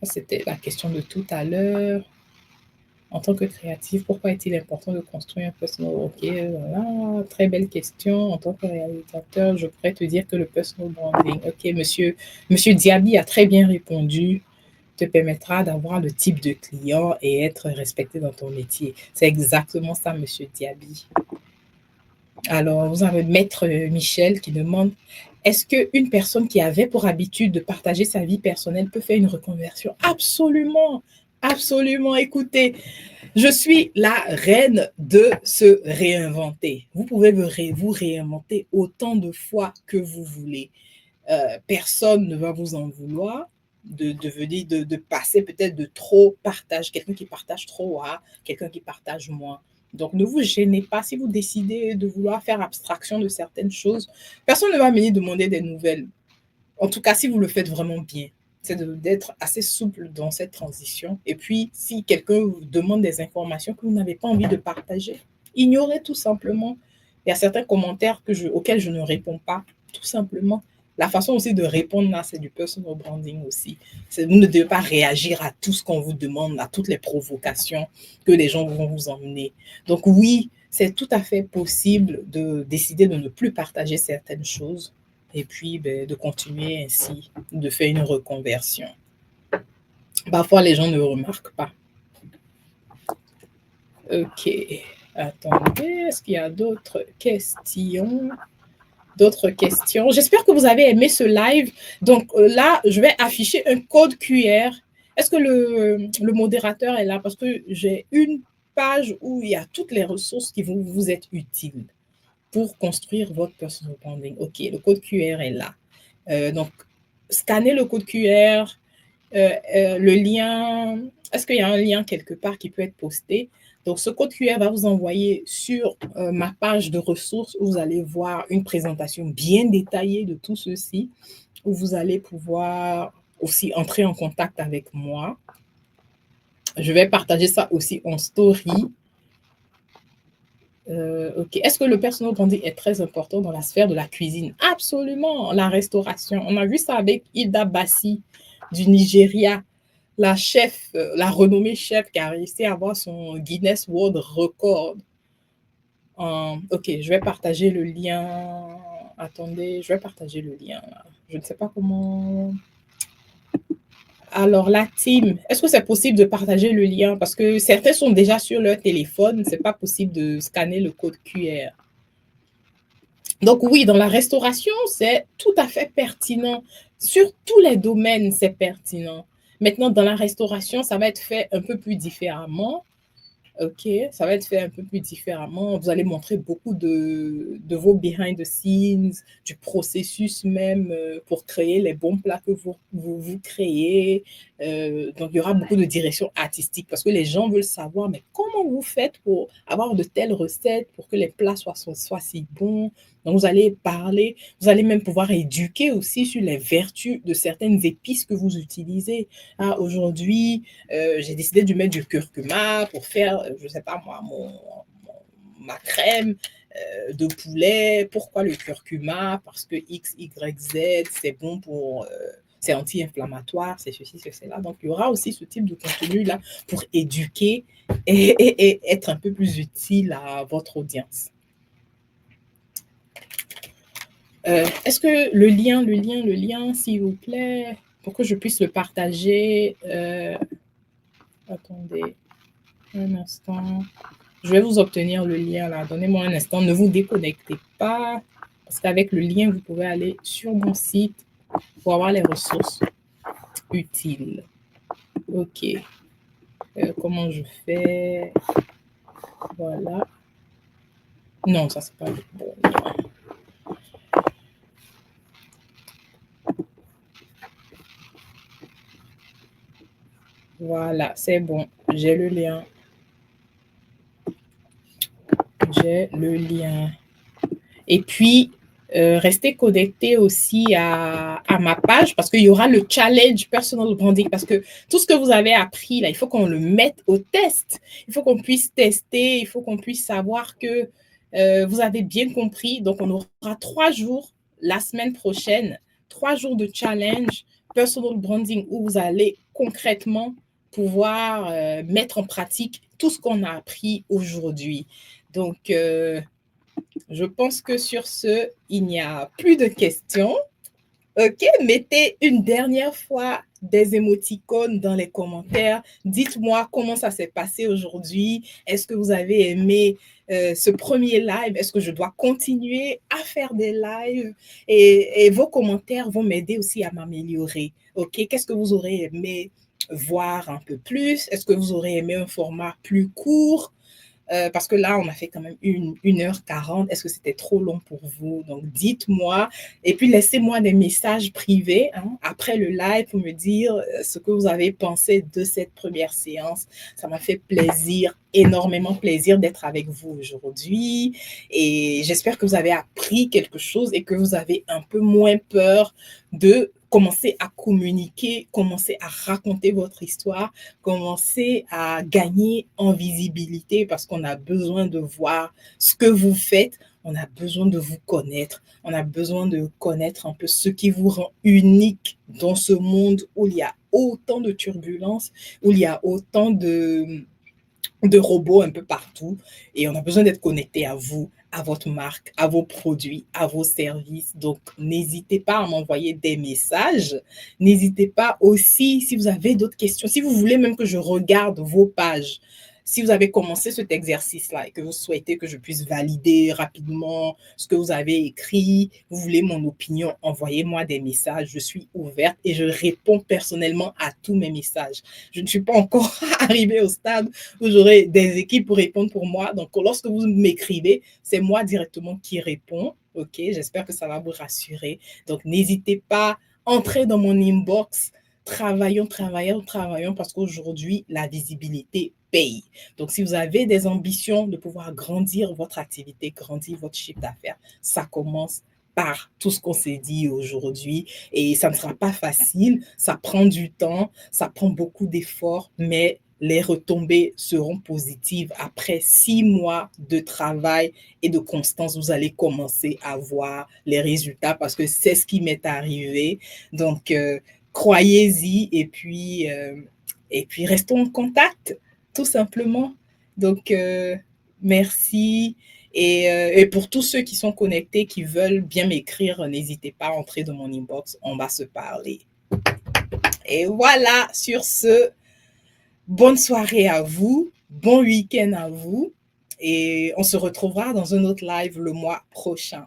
C'était la question de tout à l'heure. En tant que créatif, pourquoi est-il important de construire un personal? Ok, voilà, très belle question. En tant que réalisateur, je pourrais te dire que le personal branding, ok, monsieur Diaby a très bien répondu, te permettra d'avoir le type de client et être respecté dans ton métier. C'est exactement ça, monsieur Diaby. Alors, vous avez Maître Michel qui demande, est-ce qu'une personne qui avait pour habitude de partager sa vie personnelle peut faire une reconversion? Absolument, absolument. Écoutez, Je suis la reine de se réinventer. Vous pouvez vous réinventer autant de fois que vous voulez. Personne ne va vous en vouloir de passer peut-être de trop partage, quelqu'un qui partage trop à quelqu'un qui partage moins. Donc, ne vous gênez pas si vous décidez de vouloir faire abstraction de certaines choses. Personne ne va venir demander des nouvelles. En tout cas, si vous le faites vraiment bien, c'est d'être assez souple dans cette transition. Et puis, si quelqu'un vous demande des informations que vous n'avez pas envie de partager, ignorez tout simplement. Il y a certains commentaires auxquels je ne réponds pas, tout simplement. La façon aussi de répondre là, c'est du personal branding aussi. Vous ne devez pas réagir à tout ce qu'on vous demande, à toutes les provocations que les gens vont vous emmener. Donc oui, c'est tout à fait possible de décider de ne plus partager certaines choses et puis de continuer ainsi, de faire une reconversion. Parfois, les gens ne remarquent pas. Ok, attendez, est-ce qu'il y a d'autres questions? J'espère que vous avez aimé ce live. Donc là, je vais afficher un code QR. Est-ce que le modérateur est là? Parce que j'ai une page où il y a toutes les ressources qui vont vous être utiles pour construire votre personal branding. Ok, le code QR est là. Donc, scannez le code QR, le lien. Est-ce qu'il y a un lien quelque part qui peut être posté? Donc, ce code QR va vous envoyer sur ma page de ressources où vous allez voir une présentation bien détaillée de tout ceci, où vous allez pouvoir aussi entrer en contact avec moi. Je vais partager ça aussi en story. Ok. Est-ce que le personal branding est très important dans la sphère de la cuisine? Absolument. La restauration. On a vu ça avec Hilda Bassi du Nigeria, la chef, la renommée chef qui a réussi à avoir son Guinness World Record. Ok, je vais partager le lien. Attendez, je vais partager le lien. Je ne sais pas comment. Alors, la team, est-ce que c'est possible de partager le lien? Parce que certains sont déjà sur leur téléphone. Ce n'est pas possible de scanner le code QR. Donc oui, dans la restauration, c'est tout à fait pertinent. Sur tous les domaines, c'est pertinent. Maintenant, dans la restauration, ça va être fait un peu plus différemment. Ok, ça va être fait un peu plus différemment. Vous allez montrer beaucoup de vos behind the scenes, du processus même pour créer les bons plats que vous créez. Donc, il y aura beaucoup de direction artistique parce que les gens veulent savoir, mais comment vous faites pour avoir de telles recettes, pour que les plats soient si bons. Donc, vous allez parler, vous allez même pouvoir éduquer aussi sur les vertus de certaines épices que vous utilisez. Ah, aujourd'hui, j'ai décidé de mettre du curcuma pour faire, je ne sais pas moi, ma crème de poulet. Pourquoi le curcuma? Parce que X, Y, Z, c'est bon pour... c'est anti-inflammatoire, c'est ceci, c'est cela. Donc, il y aura aussi ce type de contenu-là pour éduquer et être un peu plus utile à votre audience. Est-ce que le lien, s'il vous plaît, pour que je puisse le partager, attendez un instant. Je vais vous obtenir le lien là. Donnez-moi un instant. Ne vous déconnectez pas. Parce qu'avec le lien, vous pouvez aller sur mon site pour avoir les ressources utiles. Ok. Comment je fais? Voilà. Non, ça, c'est pas le bon lien. Voilà, c'est bon. J'ai le lien. J'ai le lien. Et puis, restez connecté aussi à ma page parce qu'il y aura le challenge personal branding parce que tout ce que vous avez appris là, il faut qu'on le mette au test. Il faut qu'on puisse tester, il faut qu'on puisse savoir que vous avez bien compris. Donc, on aura 3 jours la semaine prochaine, 3 jours de challenge personal branding où vous allez concrètement pouvoir mettre en pratique tout ce qu'on a appris aujourd'hui. Donc, je pense que sur ce, il n'y a plus de questions. Ok, mettez une dernière fois des émoticônes dans les commentaires. Dites-moi comment ça s'est passé aujourd'hui. Est-ce que vous avez aimé ce premier live? Est-ce que je dois continuer à faire des lives? Et vos commentaires vont m'aider aussi à m'améliorer. Ok, qu'est-ce que vous aurez aimé voir un peu plus? Est-ce que vous aurez aimé un format plus court? Parce que là, on a fait quand même 1h40. Est-ce que c'était trop long pour vous? Donc, dites-moi. Et puis, laissez-moi des messages privés hein, après le live pour me dire ce que vous avez pensé de cette première séance. Ça m'a fait plaisir, énormément plaisir d'être avec vous aujourd'hui. Et j'espère que vous avez appris quelque chose et que vous avez un peu moins peur de commencer à communiquer, commencer à raconter votre histoire, commencer à gagner en visibilité parce qu'on a besoin de voir ce que vous faites, on a besoin de vous connaître, on a besoin de connaître un peu ce qui vous rend unique dans ce monde où il y a autant de turbulences, où il y a autant de robots un peu partout et on a besoin d'être connecté à vous, à votre marque, à vos produits, à vos services. Donc, n'hésitez pas à m'envoyer des messages. N'hésitez pas aussi, si vous avez d'autres questions, si vous voulez même que je regarde vos pages, si vous avez commencé cet exercice-là et que vous souhaitez que je puisse valider rapidement ce que vous avez écrit, vous voulez mon opinion, envoyez-moi des messages. Je suis ouverte et je réponds personnellement à tous mes messages. Je ne suis pas encore arrivée au stade où j'aurai des équipes pour répondre pour moi. Donc, lorsque vous m'écrivez, c'est moi directement qui réponds. OK, j'espère que ça va vous rassurer. Donc, n'hésitez pas, entrez dans mon inbox. Travaillons, travaillons, travaillons parce qu'aujourd'hui, la visibilité paye. Donc, si vous avez des ambitions de pouvoir grandir votre activité, grandir votre chiffre d'affaires, ça commence par tout ce qu'on s'est dit aujourd'hui. Et ça ne sera pas facile, ça prend du temps, ça prend beaucoup d'efforts, mais les retombées seront positives. Après 6 mois de travail et de constance, vous allez commencer à voir les résultats parce que c'est ce qui m'est arrivé. Donc, croyez-y et puis restons en contact, tout simplement. Donc, merci. Et pour tous ceux qui sont connectés, qui veulent bien m'écrire, n'hésitez pas à entrer dans mon inbox, on va se parler. Et voilà, sur ce, bonne soirée à vous, bon week-end à vous, et on se retrouvera dans un autre live le mois prochain.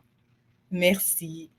Merci.